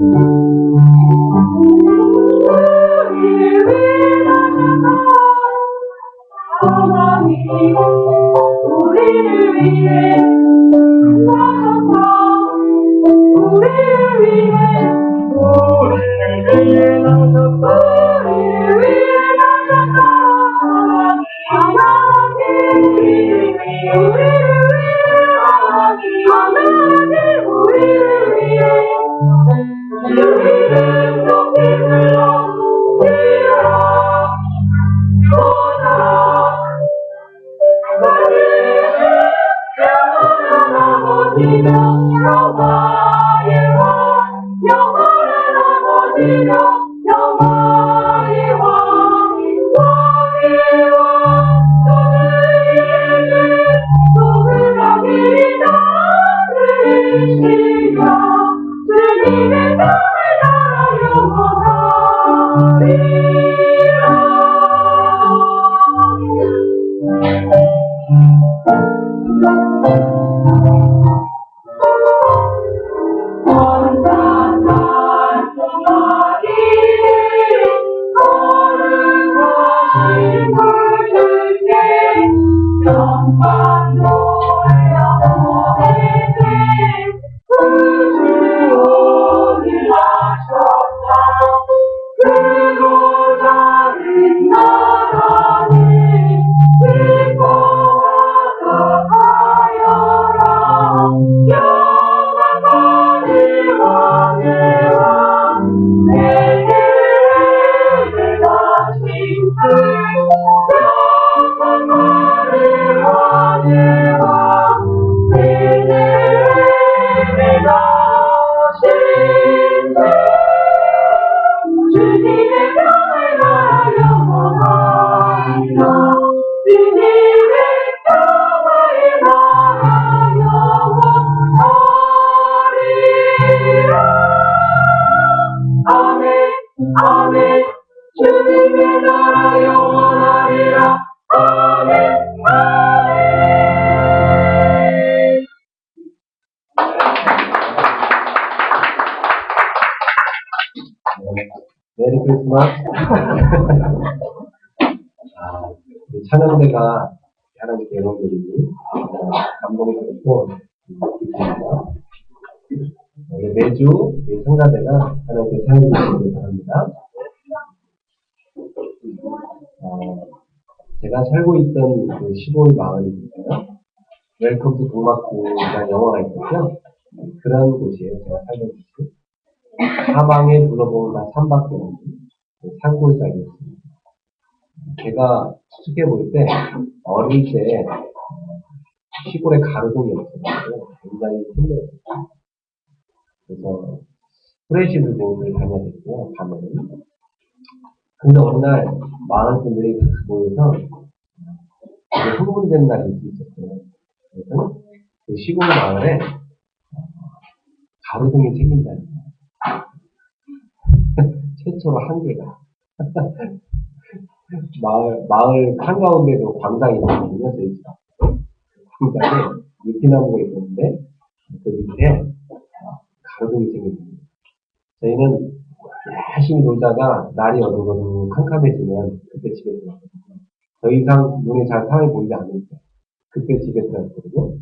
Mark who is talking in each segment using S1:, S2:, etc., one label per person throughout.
S1: 우리를 위해 나셨다. 우리를 위해 나셨다. 하나님 우리를 위해 하나님 우리를 위해 주님은 높이 불러주시라. 영화의 왕, 영원한 아버지가 영화의 왕, 왕의 왕, 저주의 소금하기 다스리시라. 주님의 땅의 나라 영원하리라. 아멘. 주님의 나라 영원하리라. 아멘. 아멘.
S2: 메리 크리스마스. 찬양대가 하나님께 여러분들이 감동이 되고 기쁩니다. 매주 성가대가 하나님께 사용해 주시길 바랍니다. 제가 살고 있던 그 시골 마을이니까요. 웰컴 투 동막구라는 영화가 있었죠. 그런 곳이에요. 제가 살던 곳이. 사방에 둘러보면 다 산밖에 없는 산골짜기였습니다. 제가 추측해 볼 때 어릴 때 시골에 가로등이 없어가지고 굉장히 힘들었어요. 그래서 프레시드 대회를 다녀야 됐고요. 밤에는. 근데 어느 날 마을 분들이 모여서 흥분된 날이 있었어요. 그래서 그 시골 마을에 가로등이 생긴다는 거예요. 최초로 한 개가. 마을 한가운데도 광장이 있거든요, 저희 집 앞에. 광장에 유티나무가 있었는데, 그 밑에 가로등이 생깁니다. 저희는 열심히 놀다가 날이 어두워지고 캄캄해지면 그때 집에 들어갔거든요. 더 이상 눈에 잘 상황이 보이지 않으니까 그때 집에 들어갔거든요.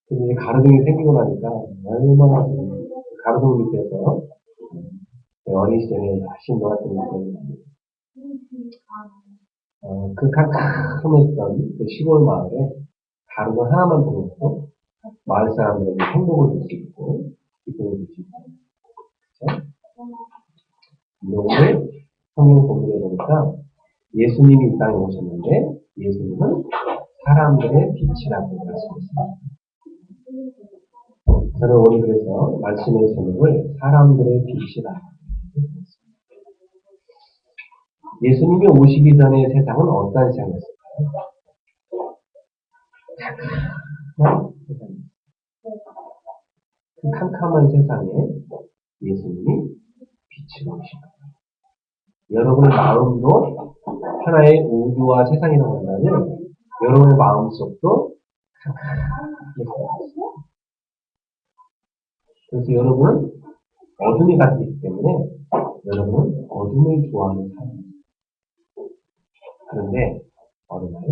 S2: 근데 가로등이 생기고 나니까 얼마나 가로등 밑에서 어린 시절에 열심히 놀았던 것들이 그 캄캄했던 그 시골 마을에 가로등 하나만 보고서 마을 사람들에게 행복을 줄 수 있고 기쁨을 줄 수 있고 그렇죠? 오늘 성경 공부해 보니까 예수님이 이 땅에 오셨는데 예수님은 사람들의 빛이라고 말씀했습니다. 저는 오늘 그래서 말씀의 제목을 사람들의 빛이라 했습니다. 예수님이 오시기 전에 세상은 어떤 세상이었을까요? 캄캄한 세상이었어요. 그 캄캄한 세상에 예수님이 빛으로 오신 거예요. 여러분의 마음도 하나의 우주와 세상이라고 한다면 여러분의 마음속도 캄캄한 세상이었어요. 그래서 여러분은 어둠이 가득 있기 때문에 여러분은 어둠을 좋아하는 사람입니다. 그런데 어느 날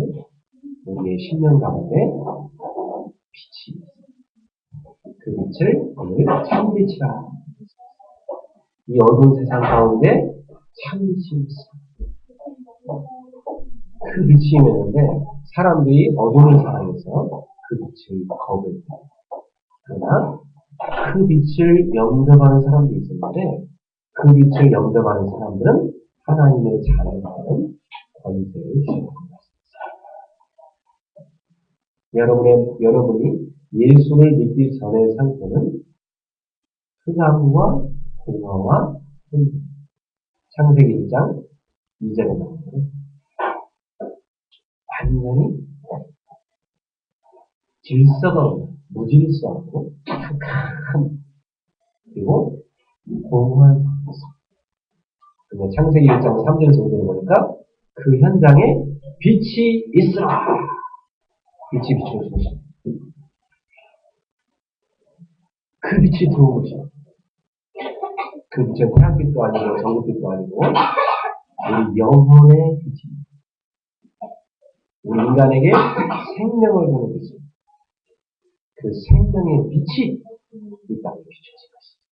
S2: 우리의 신령 가운데 빛이 있어요. 그 빛을 오늘 참빛이라. 이 어두운 세상 가운데 참빛이 있어요. 그 빛이 있는데 사람들이 어둠을 사랑해서 그 빛을 거부해요. 그러나 그 빛을 영접하는 사람도 있었는데 그 빛을 영접하는 사람들은 하나님의 자녀라는 권세를 주는 겁니다. 여러분이 예수를 믿기 전의 상태는 흑암과 공허와 혼돈. 창세기 1장 2절에 나오는 완전히 질서가 없는, 무질서하고 탁한 그리고 공허한 상태였습니다. 근데 창세기 1장 3절에서 5절에 보니까 그 현장에 빛이 있으라. 빛이 비추어진 것입니다. 그 빛이 들어온 것입니다. 그 빛은 태양빛도 아니고 전구빛도 아니고 우리 영혼의 빛입니다. 우리 인간에게 생명을 주는 빛입니다. 그 생명의 빛이 이 땅에 비춰진 것입니다.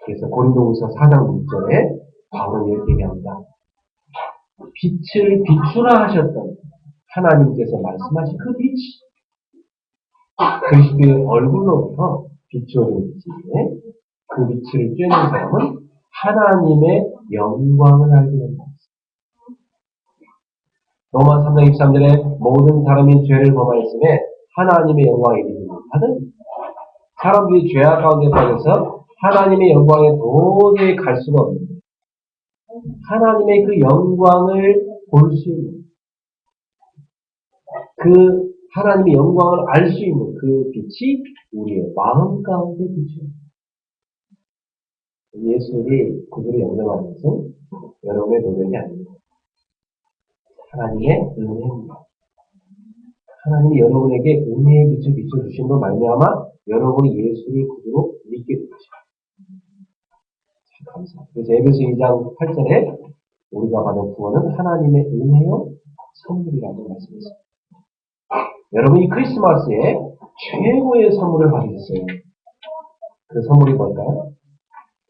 S2: 그래서 고린도후서 4장 6절에 바울은 이렇게 얘기합니다. 빛을 비추라 하셨던 하나님께서 말씀하신 그 빛이 그리스도의 얼굴로부터 비추어진 빛인데 그 빛을 쬐는 사람은 하나님의 영광을 알게 된다. 로마 3장 23절에 모든 사람이 죄를 범하였음에 하나님의 영광에 이르지 못하든 사람들이 죄악 가운데 빠져서 하나님의 영광에 도저히 갈 수가 없는데 하나님의 그 영광을 볼 수 있는 그 하나님의 영광을 알 수 있는 그 빛이 우리의 마음 가운데 비춥니다. 예수를 구주로 영접하는 것은 여러분의 노력이 아닙니다. 하나님의 은혜입니다. 하나님이 여러분에게 은혜의 빛을 비춰주심으로 말미암아 여러분이 예수를 구주로 믿게 된 것입니다. 참 감사합니다. 그래서 에베소 2장 8절에 우리가 받은 구원은 하나님의 은혜요 선물이라고 말씀했습니다. 여러분이 크리스마스에 최고의 선물을 받으셨어요. 그 선물이 뭘까요?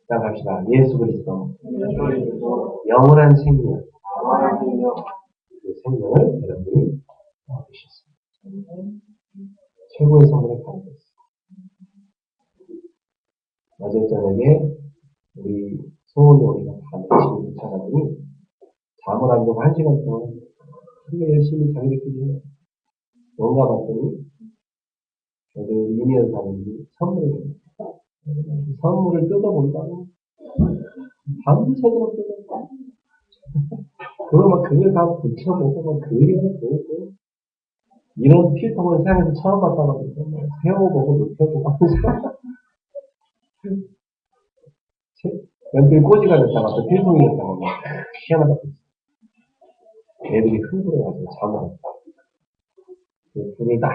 S2: 자, 갑시다. 예수 그리스도. 영원한 생명. 그 생명을 여러분이 받으셨습니다. 최고의 선물을 받으셨습니다. 어제 저녁에 우리 소원이 우리가 다 집에 찾아가니 잠을 안 자고 1시간 동안 되게 열심히 자기들끼리 해요. 뭔가 봤더니 어제 우리 이미연 사람이 선물을 줬어요. 선물을 뜯어본다고 밤새도록 뜯어본다고 그걸 막 그걸 다 붙여보고 막 그림을 보고 이런 필통을 세상에서 처음 봤다고 세워보고 눕혀보고 하면서 연필 꼬지가 됐다가 또 필통이 됐다가 막 희한하다. 애들이 흥분해가지고 잠을 안 자. 불을 다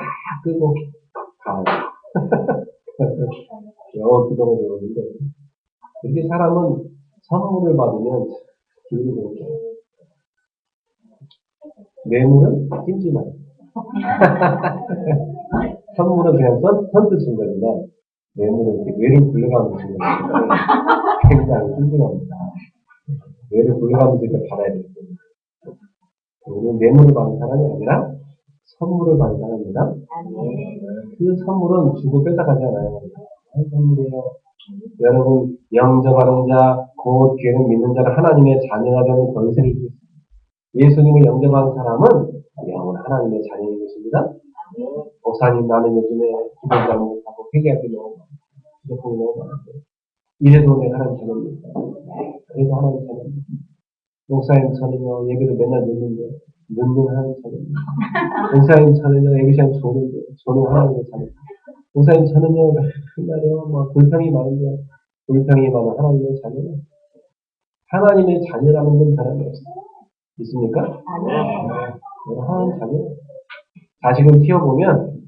S2: 끄고 가요. 영어 기도가 되었는데 이렇게 사람은 선물을 받으면 기분이 좋은 거예요. 뇌물은 찜찜하죠. 선물은 그냥 선뜻인 거지만 뇌물은 이렇게 뇌를 굴려가면서 주는 거니까 굉장히 찜찜합니다. 뇌를 굴려가면서 이렇게 받아야 되기 때문에 우리는 뇌물을 받는 사람이 아니라 선물을 받는 사람입니다. 그 선물은 주고 뺏어가지 않아요. 선물이에요. 여러분 영접하는 자, 곧 죄를 믿는 자를 하나님의 자녀가 되는 권세를 주셨습니다. 예수님을 영접한 사람은 영원 하나님의 자녀인 것입니다. 목사님 나는 요즘에 기도 잘못하고 회개하기 너무 많고 기도하기 너무 많은데 이래도 내가 하나님 자녀입니다. 그래도 하나님 자녀입니다. 목사님 저는요 예배도 맨날 늦는데 늦는 하나님 자녀입니다. 목사님 저는요 예배 시간 좋은데 저는 하나님의 자녀입니다. 목사님 저는요 맨날요 막 불평이 많은데 불평이 많은 하나님의 자녀예요. 하나님의 자녀라는 건 사람이 없어요. 있습니까? 하나님 자녀예요. 자식을 키워보면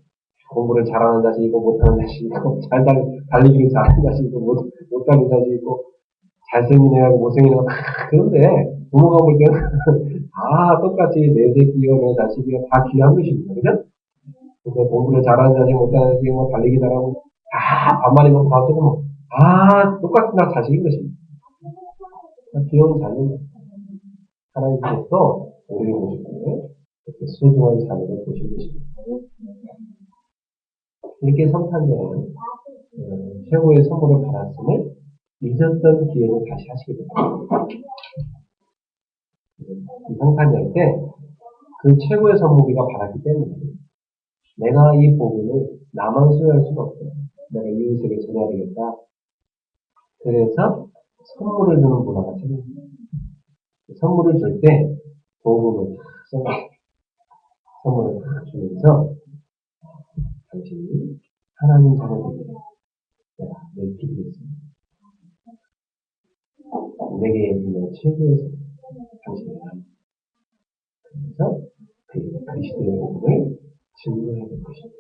S2: 공부를 잘하는 자식이 있고 못하는 자식이 있고 달리기를 잘하는 자식이 있고 못하는 자식이 있고 잘생긴 애하고 못생긴 애가 그런데 부모가 볼 때는 다 똑같이 내 새끼요 내 자식이요 다 귀한 것입니다. 그죠? 그래서 공부를 잘하는 자식 못하는 자식이 뭐 달리기 잘하고 다 반말이 먹고 밥도 먹고 다 똑같은 다 자식인 것입니다. 귀여운 자녀는 하나님께서 우리를 보실 때 이렇게 소중한 자녀를 보신 것입니다. 이렇게 성탄절은 최고의 선물을 받았음을 잊었던 기회를 다시 하시게 됩니다. 이 성탄절 때 그 최고의 선물이가 받았기 때문에 내가 이 복음을 나만 소유할 수가 없어요. 내가 이웃에게 전해야 되겠다. 그래서 선물을 주는 문화가 생깁니다. 선물을 줄 때 복음을 다 써요. 선물을 다 주면서 당신이 하나님 자녀되기를 내가 넓히겠습니다. 내게 있는 최고의 선물, 당신의 하나님. 그래서 그 그리스도의 복음을 증거해야 될 것입니다.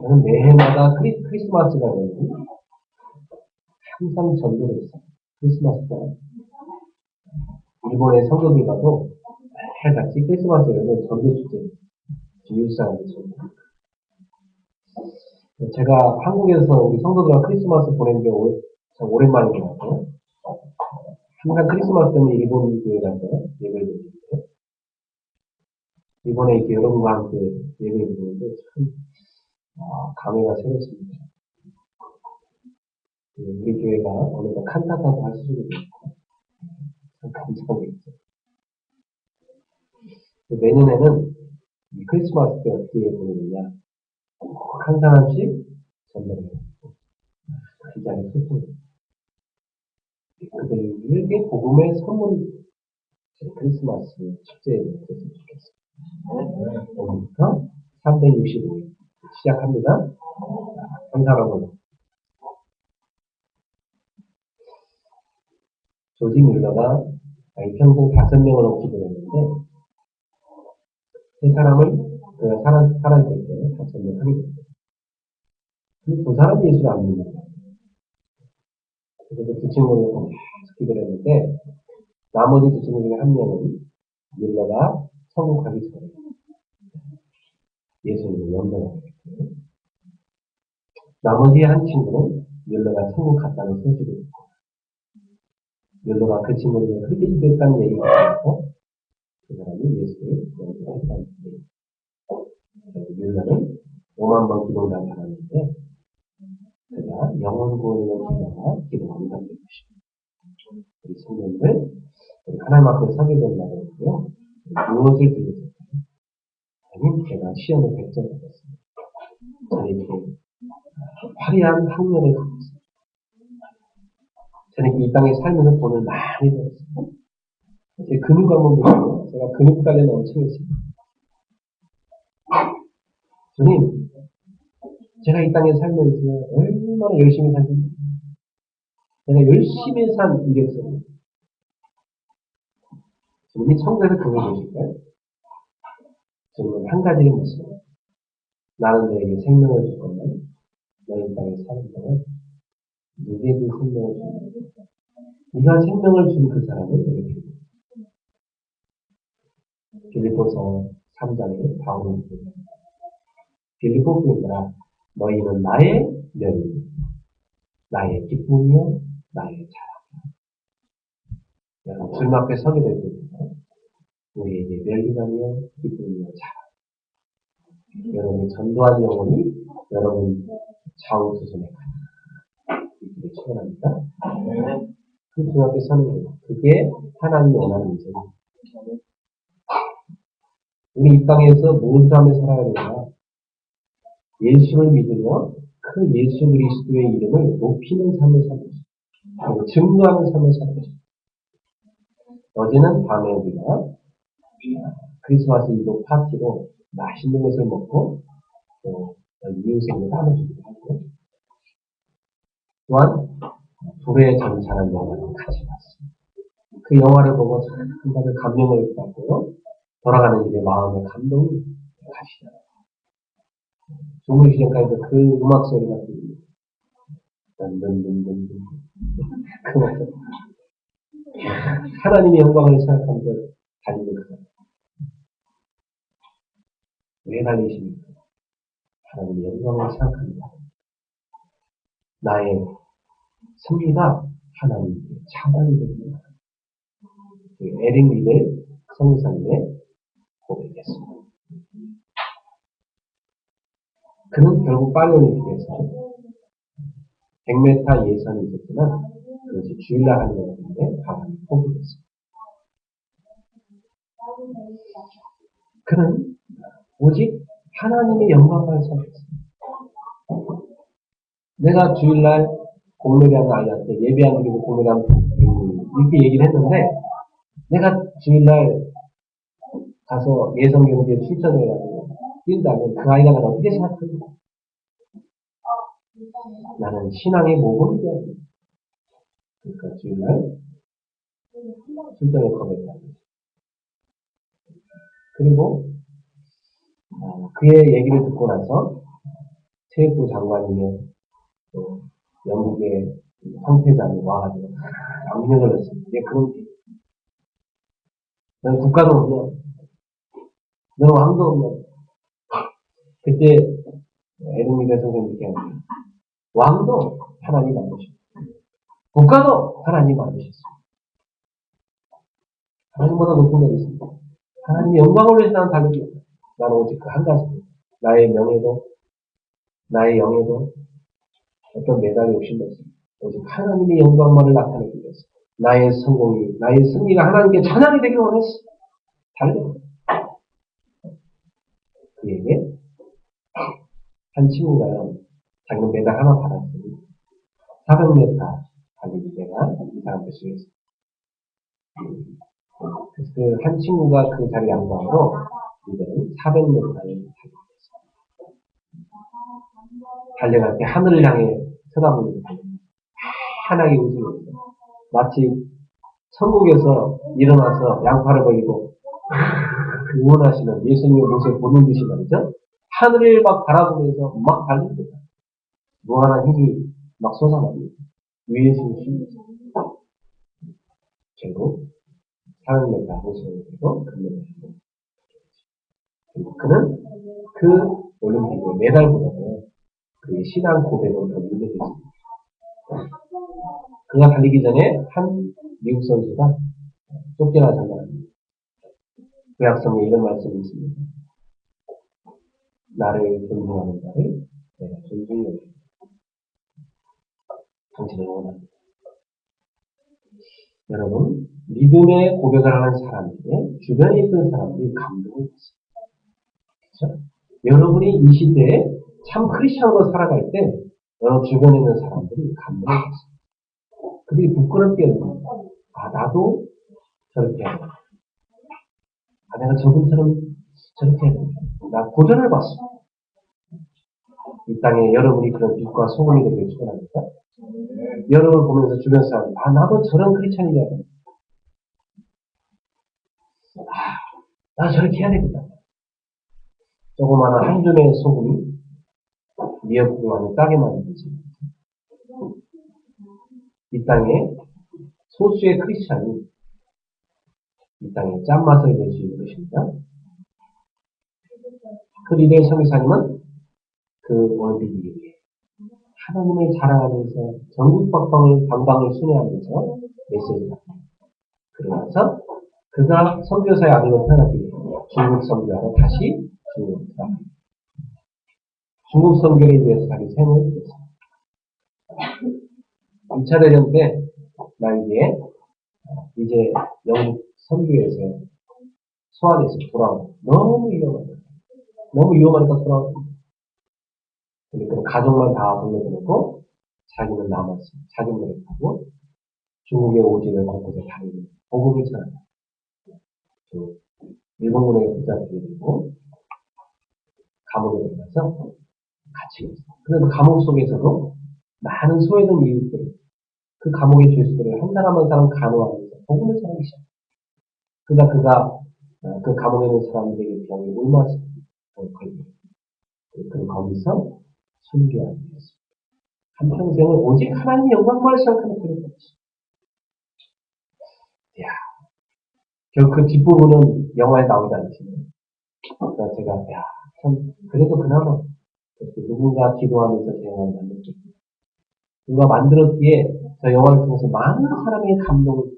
S2: 저는 매해마다 크리스마스가 되면 항상 전도를 했어요. 크리스마스 때 일본의 성도들과도 매일같이 크리스마스에 오면 전도 축제 이웃 사람들 전도. 제가 한국에서 우리 성도들과 크리스마스 보낸 게 참 오랜만인 것 같아요. 항상 크리스마스 때는 일본 교회 가서 예배를 드리는데 이번에 이렇게 여러분과 함께 예배를 드리는데 참 감회가 새롭습니다. 우리 교회가 어느덧 칸타타도 할 수도 있고 참 감사하겠죠. 내년에는 이 크리스마스 때 어떻게 보느냐 한 사람씩 전달을 했고 그 자리에 소통을 그들에게 복음의 선물 크리스마스 축제에 됐으면 좋겠습니다. 오늘부터 365일 시작합니다. 감사합니다. 조지 뮬러가 평생 5명을 얻기로 했는데 세 사람을 그가 살아있을 때 5명 하게 됐어요. 그 두 사람이 예수를 안 믿는 거예요. 그래서 두 친구를 기도를 했는데 나머지 두 친구 중에 한 명은 뮬러가 천국 가기 전에 예수님을 연명하게 됐어요. 나머지 한 친구는 뮬러가 천국 갔다는 소식을 듣고 뮬러가 그 친구를 크게 이겼다는 얘기가 있고 그 사람이 예수를 연명했다는 얘기예요. 뮬러는 5만 번 기도를 받았는데 그가 영원 구원을 기도가 응답된 것입니다. 우리 성도들 하나님 앞에 서게 된 날이고요. 무엇을 드렸을까요? 아니, 제가 시험에 100점 받았습니다. 저는 이렇게 화려한 학력을 갖고 있습니다. 저는 이 땅에 살면서 돈을 많이 벌었습니다. 제 근육 한번 보시고 제가 근육 단련을 엄청 했습니다. 주님, 제가 이 땅에 살면서 얼마나 열심히 살겠습니까? 내가 열심히 산 이력서입니다. 주님이 천국에서 그걸 보실까요? 주님은 한 가지를 묻습니다. 나는 너에게 생명을 줄 거면 너희 땅에 사는 동안 누구에게 생명을 주는 거야? 네가 생명을 준 그 사람은 내게 필요해. 빌립보서 3장에 바울은 빌립보 교인들아 너희는 나의 멸류, 나의 기쁨이요, 나의 자랑. 여러분 주님 앞에 서게 될 때입니다. 우리에게 멸류가며 기쁨이요, 자랑. 여러분이 전도한 영혼이 여러분 좌우수선에 가는 이들이 충분합니다. 그 주님 앞에 서는 거예요. 그게 하나님이 원하는 인생입니다. 우리 이 땅에서 무엇을 하며 살아야 되나? 예수를 믿으며 그 예수 그리스도의 이름을 높이는 삶을 사는 것입니다. 그리고 증거하는 삶을 사는 것입니다. 어제는 밤에 우리가 크리스마스 이브 파티로 맛있는 것을 먹고 또 이웃에게 나눠주기도 하고 또한 불의 전차라는 영화를 같이 봤습니다. 그 영화를 보고 참 감명을 받고 돌아가는 길에 마음의 감동이 가시더라고요. 주무시기 시작하니까 그 음악 소리가 들립니다. 든든든든든. 그 음악 소리. 하나님의 영광을 생각하면서 달리는 그 사람. 왜 달리십니까? 하나님의 영광을 생각합니다. 나의 승리가 하나님께 차단이 됩니다. 에릭 리델 성사님의 고백이었습니다. 그는 결국 파리올림픽에서 100m 예선이 있었지만 그것이 주일날 하는 것인데 과감히 포기했습니다. 그는 오직 하나님의 영광만 생각했습니다. 내가 주일날 공회하는 아이한테 예배 안 드리고 공회하는 이렇게 얘기를 했는데 내가 주일날 가서 예성 경기에 출전을 해가지고 뛴다면 그 아이가 나를 어떻게 생각합니까? 나는 신앙의 모범이 되어야 됩니다. 그러니까 주일날 출전을 거부했다. 그리고 그의 얘기를 듣고 나서 체육부 장관이며 또 영국의 황태자이 와가지고 악명을 했습니다. 얘 그런 게 너는 국가도 없냐? 너는 왕도 없냐? 그때 에드미가 선생님이 이렇게 합니다. 왕도 하나님 만드셨고 국가도 하나님 만드셨습니다. 하나님보다 높은 게 있습니다. 하나님의 영광을 위해서 나는 달리기. 나는 오직 그 한 가지입니다. 나의 명예도 나의 영예도 어떤 메달이 오신 것입니다. 오직 하나님의 영광만을 나타내기 위해서 나의 성공이 나의 승리가 하나님께 찬양이 되기를 원했어. 달려. 그에게 한 친구가요. 자기는 메달 하나 받았으니 400m 달리기 내가 이 사람들 중에서 그래서 그 한 친구가 그 자리 양방으로 이제는 400m를 달리겠습니다. 달려갈 때 하늘을 향해 쳐다보는 거예요. 환하게 웃으면서 마치 천국에서 일어나서 양팔을 벌리고 응원하시는 예수님의 모습을 보는 듯이 말이죠. 하늘을 막 바라보면서 막 달립니다. 무한한 힘이 막 솟아납니다. 위에서 힘이 결국 400m 우승을 되고 금메달을 그리고 그는 그 올림픽의 메달보다는 그의 신앙 고백을 더 유명해졌습니다. 그가 달리기 전에 한 미국 선수가 쫓겨나잖아요. 구약성에 이런 말씀이 있습니다. 나를 존중하는 자를 내가 존중해. 당신을 원합니다. 여러분, 믿음의 고백을 하는 사람들의 주변에 있던 사람들이 감동을 받습니다. 그렇죠? 여러분이 이 시대에 참 크리스천으로 살아갈 때 여러분 주변에 있는 사람들이 감동을 받습니다. 그들이 부끄럽게 여깁니다. 아, 나도 저렇게 해야 돼. 아, 내가 저분처럼 저렇게 해야 돼. 나 고전을 봤어. 이 땅에 여러분이 그런 빛과 소금이 되길 축원합니다. 여러분을 보면서 주변 사람, 아, 나도 저런 크리스천이냐. 나 저렇게 해야 되겠다. 조그마한 한 줌의 소금이 미역국을 안에 따게 만들지. 이 땅에 소수의 크리스천이 이 땅에 짠맛을 낼 수 있는 것입니다. 그 리델 성교사님은 그 원리들에게 하나님을 자랑하면서 전국 방방을 순회하면서 메시지를 합니다. 그러면서 그가 선교사의 아들로 태어났기 때문에 중국 선교하러 다시 중국으로 들어갑니다. 중국 선교를 위해서 자기 생을 드렸습니다. 2차 대전 때 나에게 이제 영국 선교에서 소환해서 돌아오고 너무 위험하다. 너무 위험하니까 돌아오고 그러니까 가족만 다 돌려보내고 자기는 남았습니다. 자기는 타고 중국의 오지를 곳곳에 다니는 복음을 전합니다. 일본군에게 붙잡히게 되고 감옥에 들어가서 갇히게 됐습니다. 그래서 감옥 속에서도 많은 소외된 이웃들, 그 감옥의 죄수들을 한 사람 한 사람 간호하면서 복음을 전하기 시작합니다. 그가 그 감옥에 있는 사람들에게 병이 옮았습니다. 그는 거기서 순교하게 되었습니다. 한평생을 오직 하나님의 영광만을 생각하는 그런 거지. 이야, 결국 그 뒷부분은 영화에 나오지 않지만, 그러니까 제가, 야, 참, 그래도 그나마, 누군가 기도하면서 제 영화를 만들었죠. 누가 만들었기에 저 영화를 통해서 많은 사람의 감동을,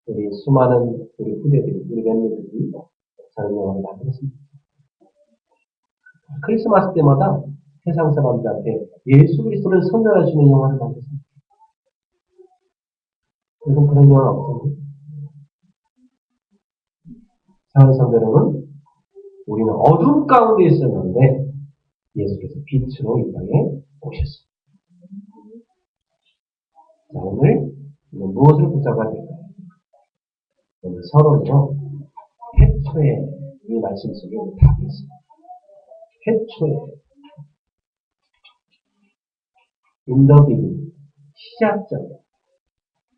S2: 우리 수많은 우리 후대들이, 우리 멤버들이 저런 영화를 만들었습니다. 크리스마스 때마다 세상 사람들한테 예수 그리스도를 선전할 수 있는 영화를 만들었습니다. 여러분 그런 영화 없어요? 사랑하는 성도 여러분, 우리는 어둠 가운데 있었는데 예수께서 빛으로 이 땅에 오셨습니다. 자, 오늘 무엇을 붙잡아야 될까요? 오늘 서론으로 해초의 이 말씀 속에 답이 있습니다. 해초의 인더비기 시작점,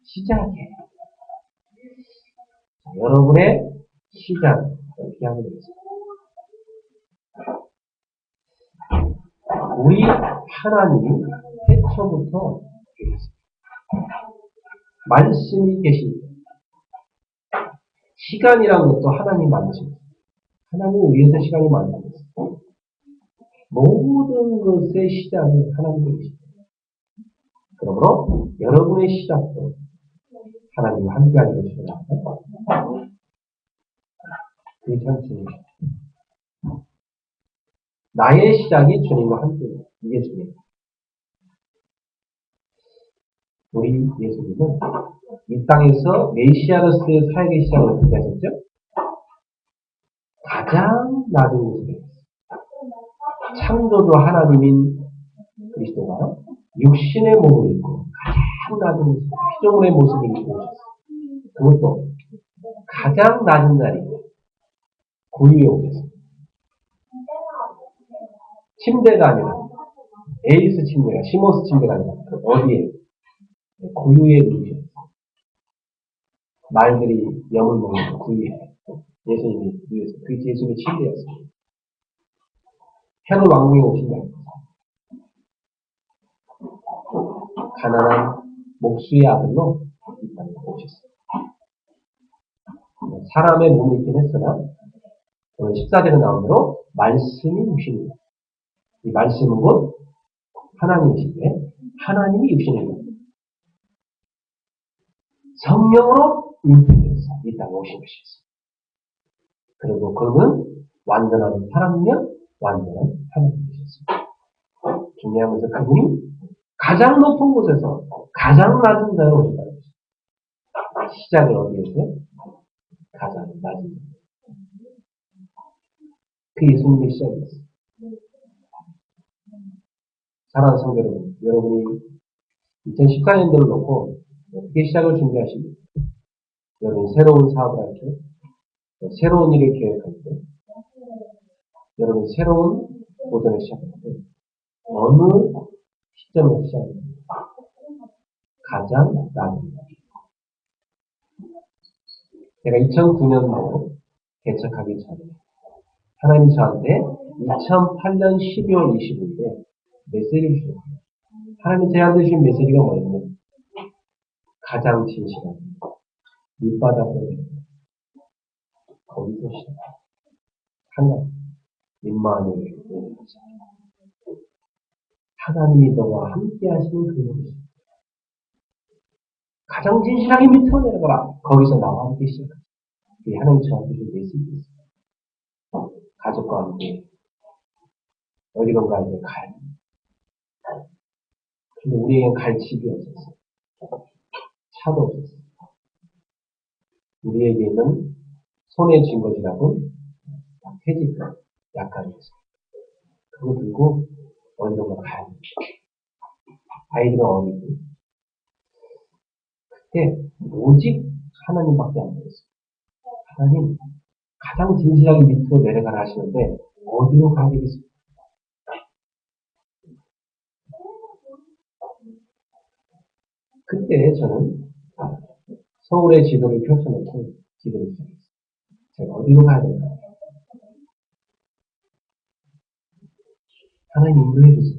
S2: 시작에 여러분의 시작 이렇게 하면 되겠습니다. 우리 하나님이 해초부터 말씀이 계십니다. 시간이라는 것도 하나님 만드십니다. 하나님 위해서 시간이 만들었어요. 모든 것의 시작이 하나님이십니다. 그러므로 여러분의 시작도 하나님과 함께하는 것입니다. 그게 참 중요해요. 나의 시작이 주님과 함께해요. 이게 중요해요. 우리 예수님은 이 땅에서 메시아로서의 사역의 시작을 어떻게 하셨죠? 가장 낮은 곳에 있어요. 창조주 하나님인 그리스도가 육신의 몸을 입고 가장 낮은 곳에 피조물의 모습을 입고 오셨어요. 그것도 가장 낮은 자리에 고유에 오셨어요. 침대가 아니라 에이스 침대가 시모스 침대가 아니라 어디에 고유에 누우셨어요. 말들이 염을 먹는 고유에 예수님이 누우셨어요. 그게 예수님의 침대였어요. 헤롯 왕궁에 오신다. 가난한 목수의 아들로 이 땅에 오셨어요. 사람의 몸이 있긴 했으나 오늘 14절에 나온 대로 말씀이 육신입니다. 이 말씀은 곧 하나님이신데 하나님이 육신입니다. 성령으로 잉태되어서 이 땅에 오신 것이었어요. 그리고 그는 완전한 사람이며 완전한 하나님이셨습니다. 중요한 것은 그분이 가장 높은 곳에서 가장 낮은 자로 오신다는 것입니다. 시작을 어디에서? 가장 낮은 곳. 그 예수님의 시작이었어요. 사랑하는 성도 여러분, 여러분이 2014년도를 놓고 어떻게 시작을 준비하십니까? 여러분이 새로운 사업을 할 때, 새로운 일을 계획할 때, 여러분이 새로운 도전을 시작할 때, 어느 시점에서 시작합니까? 가장 낮은 것. 제가 2009년도 개척하기 전에 하나님이 저한테 2008년 12월 25일에 메시지를 주셨어요. 하나님이 제한테 주신 메시지가 뭐였냐면 가장 진실한 밑바닥으로 거기서 시작. 하나님, 임마누엘 하나님이 너와 함께 하시는 그 모습. 가장 진실하게 밑으로 내려가라. 거기서 나와 함께 시작하자. 그게 하나님 저한테 준 메시지였어요. 가족과 함께 어디론가 이제 가야 돼. 근데 우리에겐 갈 집이 없었어. 차도 없었어. 우리에게는 손에 쥔 것이라고 퇴직금, 약간이었어. 그거 들고 어디론가 가야 돼. 아이들은 어리고. 그때 오직 하나님밖에 안 보였어. 하나님, 가장 진실하게 밑으로 내려가라 하시는데 어디로 가야 되겠습니까? 그때 저는 서울의 지도를 펼쳐놓고 기도를 시작했어요. 제가 어디로 가야 될까요? 하나님 인도해 주세요.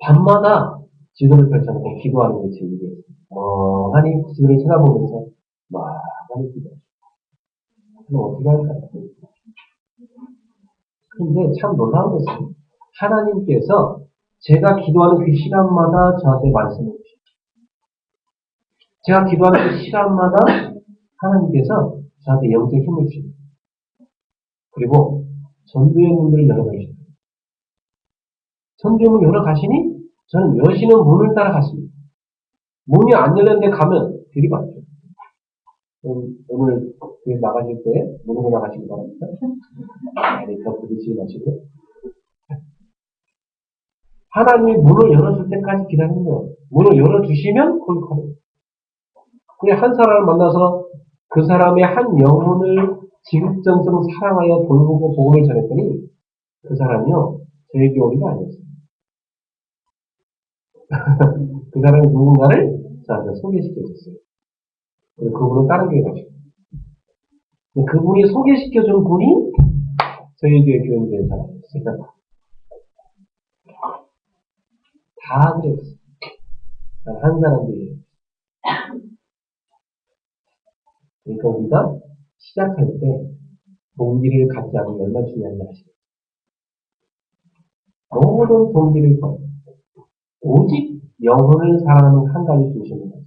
S2: 밤마다 지도를 펼쳐놓고 기도하는 게 제 일이에요. 멍하니 지도를 쳐다보면서 멍하니 기도해요. 그럼 어떻게 할까요? 근데 참 놀라운 것은 하나님께서 제가 기도하는 그 시간마다 저한테 말씀해 주십니다. 제가 기도하는 그 시간마다 하나님께서 저한테 영적 힘을 주십니다. 그리고 전도의 문들을 열어가십니다. 전도의 문을 열어가시니 저는 여시는 문을 따라갔습니다. 문이 안 열렸는데 가면 들이받죠. 오늘 나가실 때 문으로 나가시기 바랍니다. 아니, 더 부딪히지 마시고. 하나님이 문을 열어줄 때까지 기다리는 거예요. 문을 열어주시면 그걸 가요. 그냥 한 사람을 만나서 그 사람의 한 영혼을 지극정성 사랑하여 돌보고 복음을 전했더니 그 사람이요, 저에게 오리가 아니었어요. 그 사람이 누군가를 저한테 소개시켜줬어요. 그리고 그분은 다른 교회 가시고. 그분이 소개시켜준 분이 저희 교회 교인된 사람이었어요. 다 그랬어요. 단 한 사람들이에요. 그러니까 우리가 시작할 때 동기를 갖지 않으면 얼마나 중요한지 아시죠? 모든 동기를 버려. 오직 영혼을 사랑하는 한 가지 중심입니다.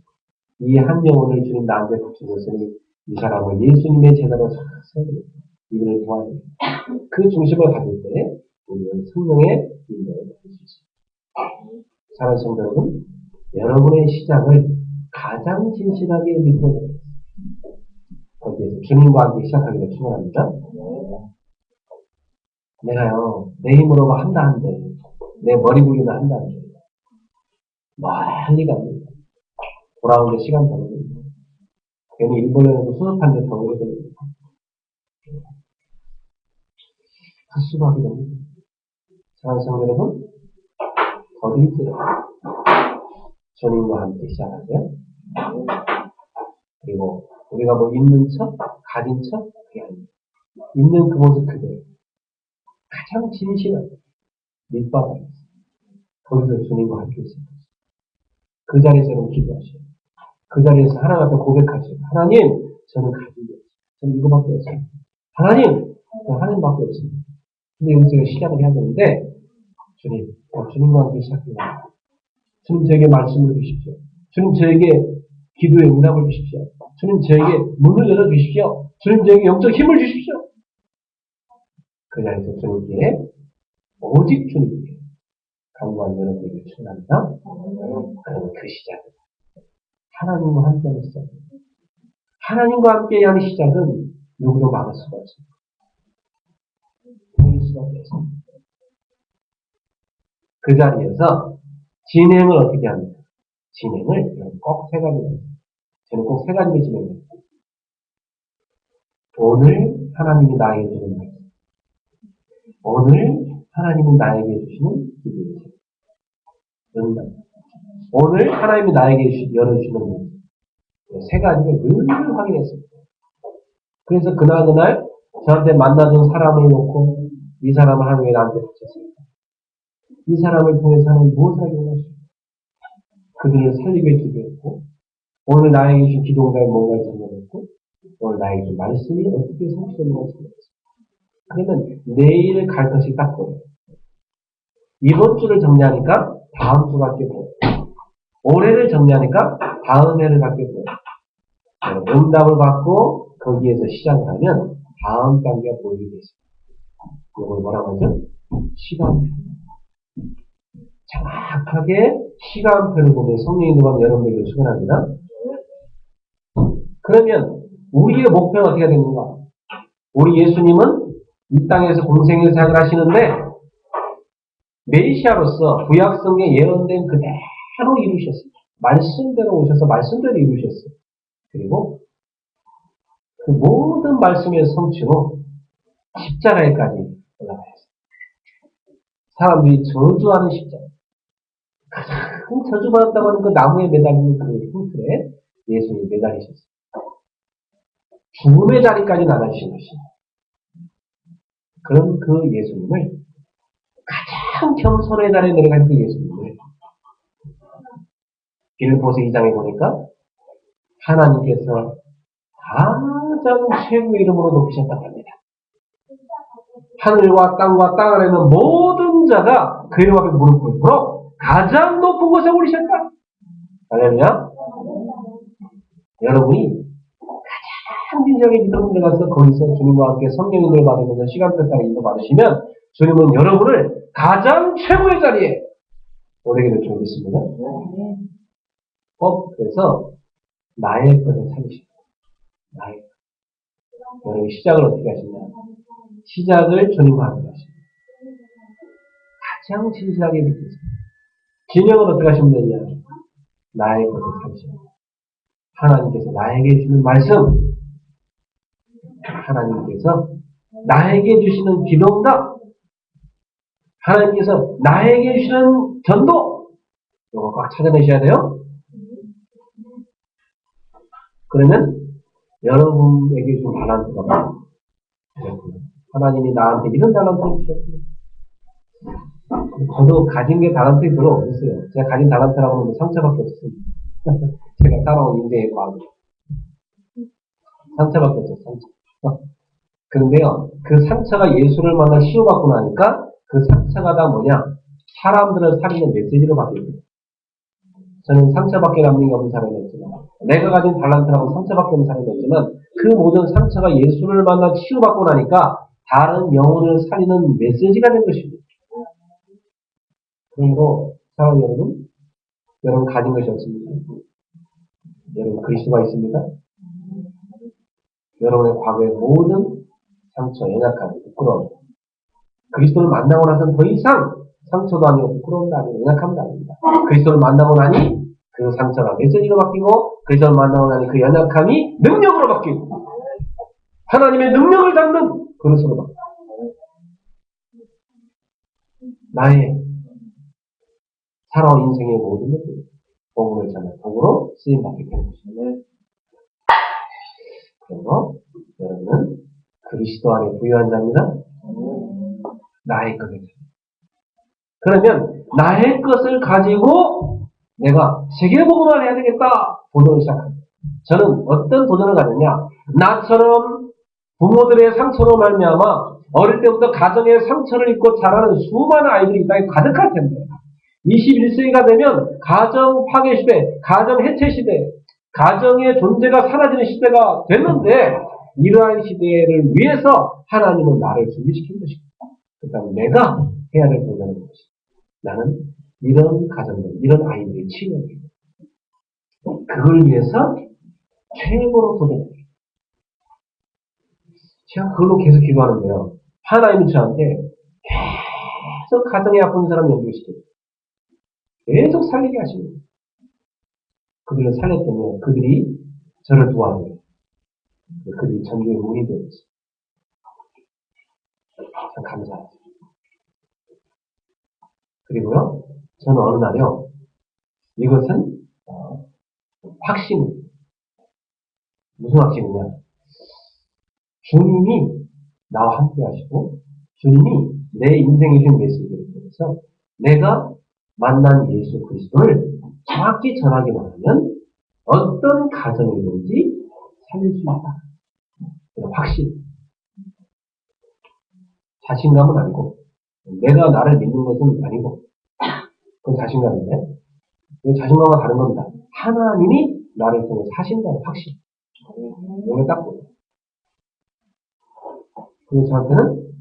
S2: 이 한 영혼을 주님 나한테 붙여줬으니 이 사람을 예수님의 제자로 세워드립니다. 이들을 도와드립니다. 그 중심을 가질 때 우리는 성령의 인도를 받을 수 있습니다. 사랑하는 성도 여러분, 여러분의 시작을 가장 진실하게 믿어 드립니다. 거기에서 주님과 함께 시작하기를 축원합니다. 내가요, 내 힘으로 한다 한들, 내 머리 굴리나 한다 한들, 멀리 갑니다. 돌아오는데 시간 더 걸립니다. 괜히 일본에서 수습하는데 더 오래 걸립니다. 헛수고하게 됩니다. 사랑하는 성도 여러분, 더디지요. 주님과 함께 시작하세요. 그리고 우리가 뭐 있는 척, 가진 척, 그게 아닙니다. 있는 그 모습 그대로. 가장 진실한 밑바닥에서 거기서 주님과 함께 있습니다. 그 자리에서는 기도하셔요. 그 자리에서 하나님 앞에 고백하셔요. 하나님, 저는 가진 게 없어요. 저는 이거밖에 없어요. 하나님, 저는 하나님밖에 없습니다. 근데 여기서 시작을 해야 되는데, 주님, 주님과 함께 시작합니다. 주님 저에게 말씀을 주십시오. 주님 저에게 기도의 응답을 주십시오. 주님 저에게 문을 열어주십시오. 주님 저에게 영적 힘을 주십시오. 그 자리에서 주님께, 오직 주님께 강구한 여러분에게 축원합니다. 그럼 그 시작은 하나님과 함께하는 시작입니다. 하나님과 함께하는 시작은 누구도 막을 수가 없습니다. 막을 수가 없습니다. 그 자리에서 진행을 어떻게 합니까? 진행을 꼭 세 가지로 합니다. 저는 꼭 세 가지로 진행합니다. 오늘 하나님이 나에게 주는 말씀. 오늘 하나님이 나에게 주시는 기도의 응답. 오늘 하나님이 나에게 열어주시는 문. 세 가지를 늘 확인했습니다. 그래서 그날 저한테 만나준 사람을 놓고 이 사람을 하나님이 나한테 붙였습니다. 이 사람을 통해서 하나님 무엇을 하게 원하십니까? 그들을 살리기 위해 기도했고 오늘 나에게 주신 기도응답에 뭔가를 전달했고 오늘 나에게 주신 말씀이 어떻게 성취되는가 전달했습니다. 그러면 내일 갈 것이 딱 보여요. 이번 주를 정리하니까 다음 주밖에 보여요. 올해를 정리하니까 다음 해를 밖에 보여요. 응답을 받고 거기에서 시작을 하면 다음 단계가 보이게 되습니다. 이걸 뭐라고 하죠? 시간표. 정확하게 시간표를 보면 성령이 동안 여러분에게 축원합니다. 그러면 우리의 목표는 어떻게 되는가? 우리 예수님은 이 땅에서 공생의 사역을 하시는데 메시아로서 구약성에 예언된 그대로 이루셨어요. 말씀대로 오셔서 말씀대로 이루셨어요. 그리고 그 모든 말씀의 성취로 십자가에까지 올라가셨어요. 사람들이 저주하는 십자가. 가장 저주받았다고 하는 그 나무에 매달리는 그 흉틀에 예수님이 매달리셨어요. 죽음의 자리까지 나가신 것입니다. 그런 그 예수님을 가장 겸손의 자리에 내려간 그 예수님을 빌보스 2장에 보니까 하나님께서 가장 최고의 이름으로 높이셨다고 합니다. 하늘과 땅과 땅 안에 있는 모든 자가 그 이름 앞에 무릎 꿇도록 가장 높은 곳에 올리셨다. 할렐루야. 여러분이 가장 진정의 믿음을 들어가서 거기서 주님과 함께 성령 인도를 받으면서 시간표 따라 인도 받으시면 주님은 여러분을 가장 최고의 자리에 오르게 될 줄 믿습니다. 그래서 나의 것을 찾으십니다. 나의 것. 여러분 시작을 어떻게 하시냐? 시작을 주님과 함께 하십니다. 가장 진실하게 믿으세요. 진영을 어떻게 하시면 되냐? 나의 것을 찾으십니다. 하나님께서 나에게 주는 말씀, 하나님께서 나에게 주시는 기도응답, 하나님께서 나에게 주시는 전도, 이거 꽉 찾아내셔야 돼요. 그러면 여러분에게 준 달란트가 뭐예요? 하나님이 나한테 이런 달란트를 주셨어요. 저도 가진 게 달란트가 별로 없었어요. 제가 가진 달란트라고 하면 상처밖에 없었습니다. 제가 살아온 인생의 과거. 상처밖에 없었어요. 상처. 그런데요, 그 상처가 예수를 만나 치유받고 나니까 그 상처가 다 뭐냐? 사람들을 살리는 메시지로 바뀌어요. 저는 상처밖에 남는 게 없는 사람이었지만, 내가 가진 달란트라고 상처밖에 없는 사람이었지만, 그 모든 상처가 예수를 만나 치유받고 나니까 다른 영혼을 살리는 메시지가 된 것입니다. 그러므로 사랑하는 여러분 가진 것이 없습니까? 여러분 그리스도가 있습니다. 여러분의 과거의 모든 상처, 연약함, 부끄러움, 그리스도를 만나고 나서는 더 이상 상처도 아니고 부끄러움도 아니고 연약함도 아닙니다. 그리스도를 만나고 나니 그 상처가 메시지로 바뀌고 그리스도를 만나고 나니 그 연약함이 능력으로 바뀌고 하나님의 능력을 담는 그릇으로 바뀌고 나의 살아온 인생의 모든 것들 복음을 전할 복으로 쓰임받게 되는 것입니다. 그래서 여러분은 그리스도 안에 부유한 자입니다. 나의 것을 그러면 나의 것을 가지고 내가 세계복음을 해야 되겠다 도전을 시작합니다. 저는 어떤 도전을 가졌냐? 나처럼 부모들의 상처로 말미암아 어릴 때부터 가정의 상처를 입고 자라는 수많은 아이들이 이 땅에 가득할 텐데 21세기가 되면 가정 파괴 시대, 가정 해체 시대, 가정의 존재가 사라지는 시대가 됐는데 이러한 시대를 위해서 하나님은 나를 준비시킨 것입니다. 그러니까 내가 해야 될 도전은 것이 나는 이런 가정들, 이런 아이들의 치유를 그걸 위해서 최고로 도전합니다. 제가 그걸로 계속 기도하는데요. 하나님이 저한테 계속 가정에 아픈 사람 연결시켜요. 계속 살리게 하십니다. 그들을 살렸더니 그들이 저를 도와줘요. 그들이 전도의 문이 되었어요. 참 감사하죠. 그리고요, 저는 어느 날요, 이것은 확신. 무슨 확신이냐? 주님이 나와 함께 하시고 주님이 내 인생에 준 메시지를 통해서 내가 만난 예수 그리스도를 정확히 전하기만 하면 어떤 가정이든지 살릴 수 있다. 확신. 자신감은 아니고 내가 나를 믿는 것은 아니고 그건 자신감인데 자신감과 다른 겁니다. 하나님이 나를 통해서 하신다는 확신. 이걸 딱 보여요. 그래서 저한테는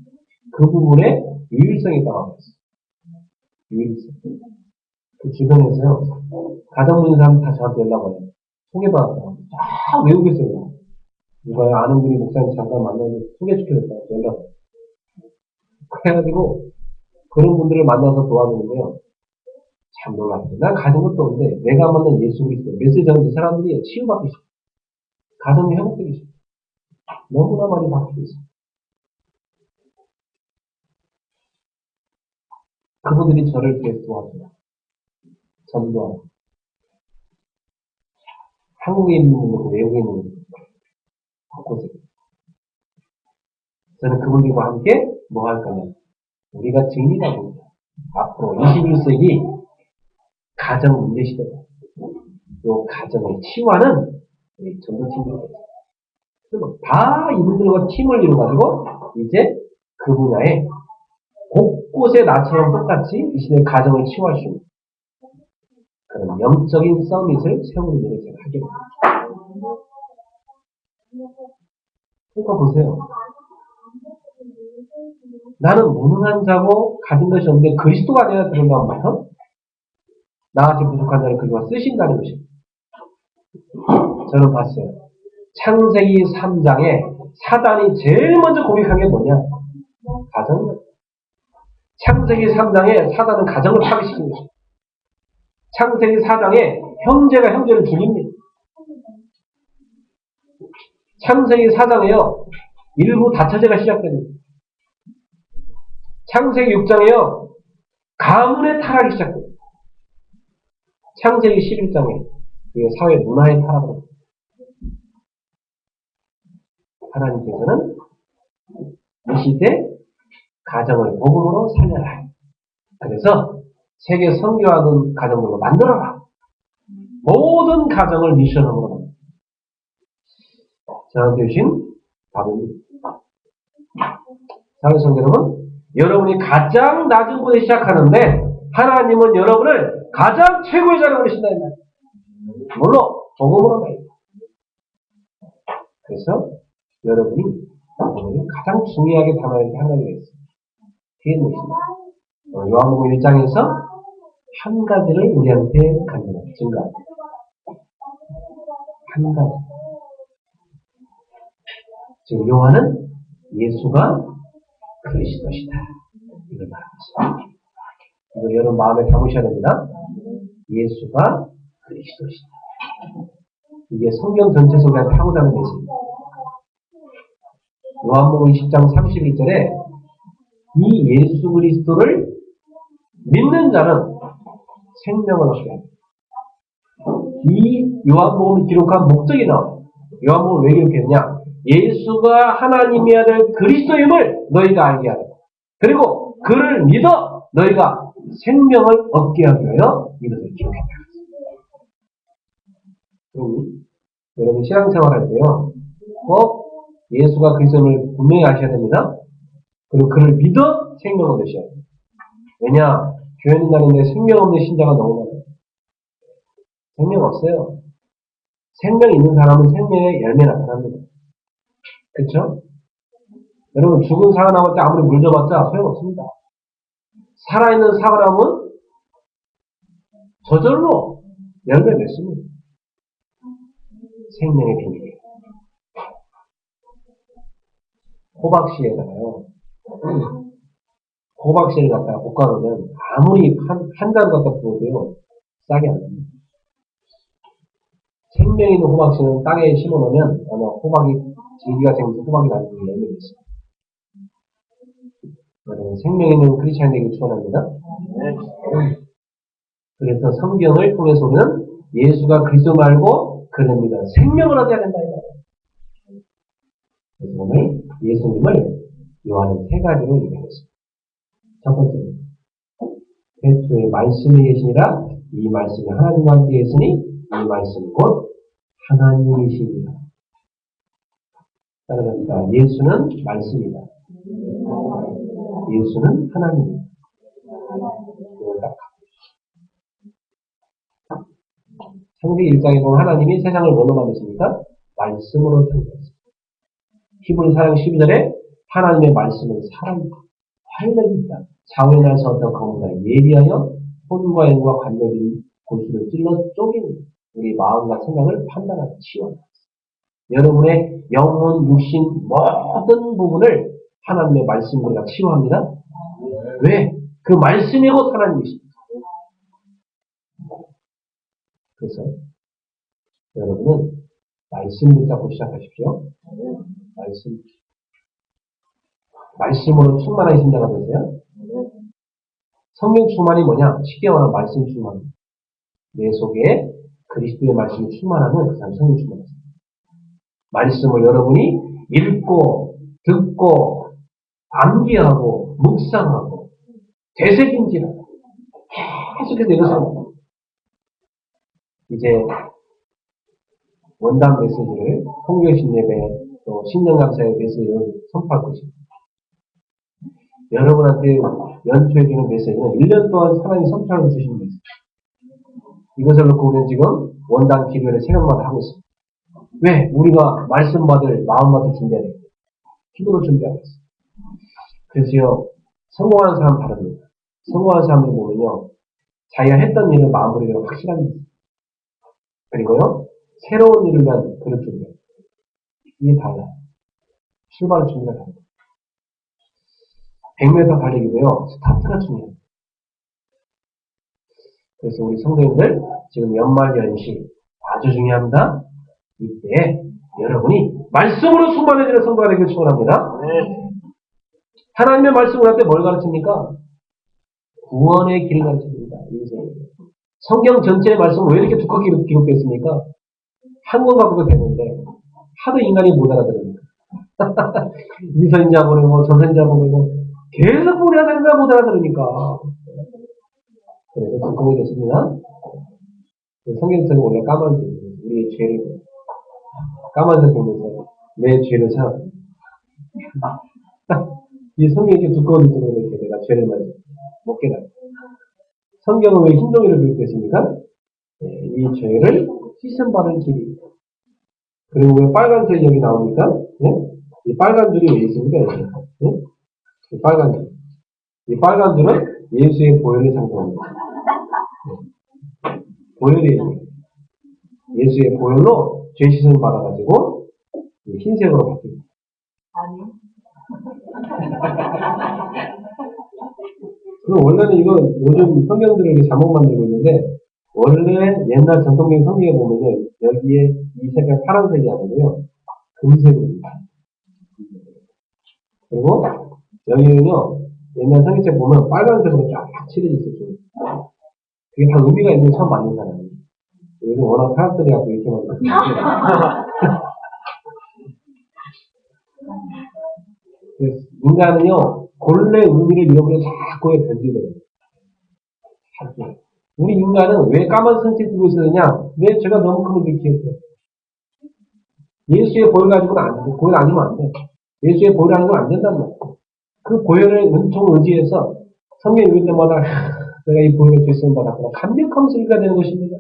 S2: 그 부분에 유일성이 있다고 했어요. 유일성. 그 주변에서요, 가정 문의 사람 다 저한테 연락 와요. 소개받았다고. 다 외국에서 연락 와요. 누가 아는 분이 목사님 잠깐 만나서 소개시켜줬다고 연락 와요. 그래가지고, 그런 분들을 만나서 도와주는데요. 참 놀랐어요. 난 가진 것도 없는데, 내가 만난 예수 그리스도 메시지 전는 이 사람들이 치유받고 있어요. 가정이 회복되고 있어요. 너무나 많이 바뀌고 있어요. 그분들이 저를 계속 도와줘요. 전도하고. 한국에 있는 분들, 외국에 있는 분들, 곳곳에. 저는 그분들과 함께 뭐 할 거냐. 우리가 증인이라고 합니다. 앞으로 21세기 가정 문제 시대다. 또 가정을 치유하는 우리 전도팀입니다. 다 이분들과 팀을 이루어가지고 이제 그 분야에 곳곳에 나처럼 똑같이 이 시대의 가정을 치유할 수 있는 그런 영적인 서밋을 세우는 일을 제가 하게 됩니다. 그러니까 보세요. 나는 무능한 자고 가진 것이 없는데 그리스도가 되어 들어간 만큼 나같이 부족한 자를 그리스도가 쓰신다는 것입니다. 저는 봤어요. 창세기 3장에 사단이 제일 먼저 공격한 게 뭐냐? 가정이에요. 창세기 3장에 사단은 가정을 파괴시킨 것입니다. 창세기 4장에 형제가 형제를 죽입니다. 창세기 4장에요. 일부 다처제가 시작됩니다. 창세기 6장에요. 가문의 타락이 시작됩니다. 창세기 11장에 그게 사회 문화의 타락을 합니다. 하나님께서는 이 시대 가정을 복음으로 살려라. 그래서 세계 선교하는 가정으로 만들어라. 모든 가정을 미션으로 만들어라. 저한테 주신 답입니다. 사회성 여러분, 여러분이 가장 낮은 곳에 시작하는데 하나님은 여러분을 가장 최고의 자리로 오신다. 물론 복음으로 가요. 그래서 여러분이 오늘 가장 중요하게 담아야 할 게 한 가지가 있어요. 그게 무엇입니까? 요한복음 1장에서 한 가지를 우리한테 간증합니다. 증거합니다. 한 가지. 지금 요한은 예수가 그리스도시다. 이걸 말하고 있습니다. 이거 여러분 마음에 담으셔야 됩니다. 예수가 그리스도시다. 이게 성경 전체 속에 하고자 하는 것입니다. 요한복음 20장 31절에 이 예수 그리스도를 믿는 자는 생명을 얻게 합니다. 이 요한복음이 기록한 목적이 나와요. 요한복음을 왜 기록했냐? 예수가 하나님의 아들 그리스도임을 너희가 알게 하라. 그리고 그를 믿어 너희가 생명을 얻게 하기 위하여 이것을 기록했다. 여러분 신앙생활 할 때요. 예수가 그리스도임을 분명히 아셔야 됩니다. 그리고 그를 믿어 생명을 얻으셔야 됩니다. 왜냐? 교회는 다는데 생명 없는 신자가 너무 많아요. 생명 없어요. 생명 있는 사람은 생명의 열매 나타납니다. 그쵸? 여러분 죽은 사람한테 아무리 물 줘봤자 소용없습니다. 살아있는 사람은 저절로 열매 맺습니다. 생명의 비밀이에요. 호박씨에다가요. 호박씨를 갖다가 볶아놓으면 아무리 한 잔 갖다 부어도요. 싹이 안 납니다. 생명 있는 호박씨는 땅에 심어놓으면 아마 호박이 질기가 생겨서 호박이 나중에 열매가 있어요. 여러분 생명 있는 크리스찬 되기 축원합니다. 그래서 성경을 통해서 우리는 예수가 그리스도 말고 그럽니다. 생명을 얻어야 된다. 그래서 오늘 예수님을 요한은 세 가지로 얘기하겠습니다. 첫 번째, 태초에 말씀이 계시니라 이 말씀이 하나님과 함께 계시니 이 말씀 곧 하나님이십니다. 따라갑니다. 예수는 말씀이다. 예수는 하나님이다. 창세기 1장에 보면 하나님이 세상을 뭘로 만드십니까? 말씀으로 창조했습니다. 히브리 4장 12절에 하나님의 말씀은 사람이다. 활력이다. 자원에서 어떤 검보다 예리하여 혼과 영과 관절인 골수를 찔러 쪼개는 우리 마음과 생각을 판단하고 치워낸다. 여러분의 영혼, 육신 모든 부분을 하나님의 말씀으로 치유합니다. 왜? 그 말씀이 곧 하나님이십니다. 그래서 여러분은 말씀 붙잡고 시작하십시오. 말씀으로 충만한 신자가 되세요. 성령 충만이 뭐냐? 쉽게 말하면 말씀 충만. 내 속에 그리스도의 말씀이 충만하면 그 사람이 성령 충만입니다. 말씀을 여러분이 읽고 듣고 암기하고 묵상하고 되새김질하고 계속해서 이것을 이제 원단 메시지를 통교신 예배 또 신령감사의 메시지를 선포할 것입니다. 여러분한테 연주해주는 메시지는 1년 동안 하나님 선포하고 주신 메시지. 이것을 놓고 우리는 지금 원단 기도를 새벽마다 하고 있습니다. 왜? 우리가 말씀 받을 마음마다 준비해야 돼요. 기도로 준비하고 있어요. 그래서요, 성공하는 사람 다릅니다. 성공하는 사람들 보면요, 자기가 했던 일을 마무리가 확실합니다. 그리고요, 새로운 일을 위한 그릇 준비해요. 이게 달라요. 출발 준비가 다릅니다. 100m 달리기도요, 스타트가 중요해요. 그래서 우리 성도님들, 지금 연말연시 아주 중요합니다. 이때 여러분이 말씀으로 충만해지는 성도가 되길 축원합니다. 하나님의 말씀을 할 때 뭘 가르칩니까? 구원의 길을 가르칩니다. 성경 전체의 말씀은 왜 이렇게 두껍게 기록되어 있습니까? 한 권 갖고도 되는데 하도 인간이 못 알아들으니까 이 선지자 보내고 저 선지자 보내고 계속 보내야 되는가 못 알아들으니까 그래서 두꺼워 됐습니다. 성경책은 원래 까만색이에요. 우리의 죄를 까만색 보면서 내 죄를 생각합니다. 이 성경이 이렇게 두꺼운 줄로 이렇게 내가 죄를 못 깨달아. 성경은 왜 흰종이로 기록됐습니까? 이 죄를 씻음받은 길이. 그리고 왜 빨간색이 여기 나옵니까? 네? 이 빨간 줄이 왜 있습니까? 여기? 네? 이 빨간 줄. 이 빨간 줄은 예수의 보혈을 상징합니다. 네. 보혈이에요. 예수의 보혈로 죄 씻음을 받아가지고 흰색으로 바뀝니다.
S3: 아니.
S2: 그럼 원래는 이거 요즘 성경들을 잘못 만들고 있는데 원래 옛날 전통적인 성경에 보면요 여기에 이 색깔 파란색이 아니고요 금색입니다. 그리고 여기는요 옛날 성경책 보면 빨간색으로 쫙 칠해져 있어요. 그게 다 의미가 있는 게 처음 만든 사람이에요. 요즘 워낙 사람들이 갖고 이렇게 만들었어요. 인간은요, 본래 의미를 잃어버려 자꾸 변질돼요. 우리 인간은 왜 까만 선체 들고 있었느냐? 왜 제가 너무 큰 걸 기억해요? 예수의 보혈 가지고는 안 돼. 보혈 아니면 안 돼. 예수의 보혈 아니면 안 된단 말이에요. 그 보혈의 은총 의지해서 성경 읽을 때마다 내가 이 보혈을 죄쓰임 받았구나. 감격하면서 읽어야 되는 것입니다.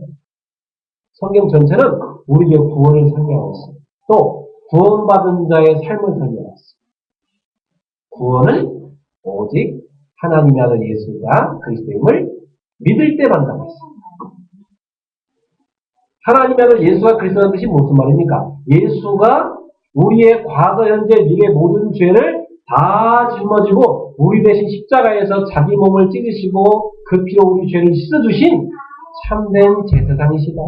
S2: 성경 전체는 우리의 구원을 설명하고 있어요. 또 구원받은 자의 삶을 설명하고 있어요. 구원은 오직 하나님의 아들 예수가 그리스도임을 믿을 때 받는다고 했어요. 하나님의 아들 예수가 그리스도라는 뜻이 무슨 말입니까? 예수가 우리의 과거, 현재, 미래 모든 죄를 다 짊어지고 우리 대신 십자가에서 자기 몸을 찢으시고 그 피로 우리 죄를 씻어주신 참된 제사장이시다.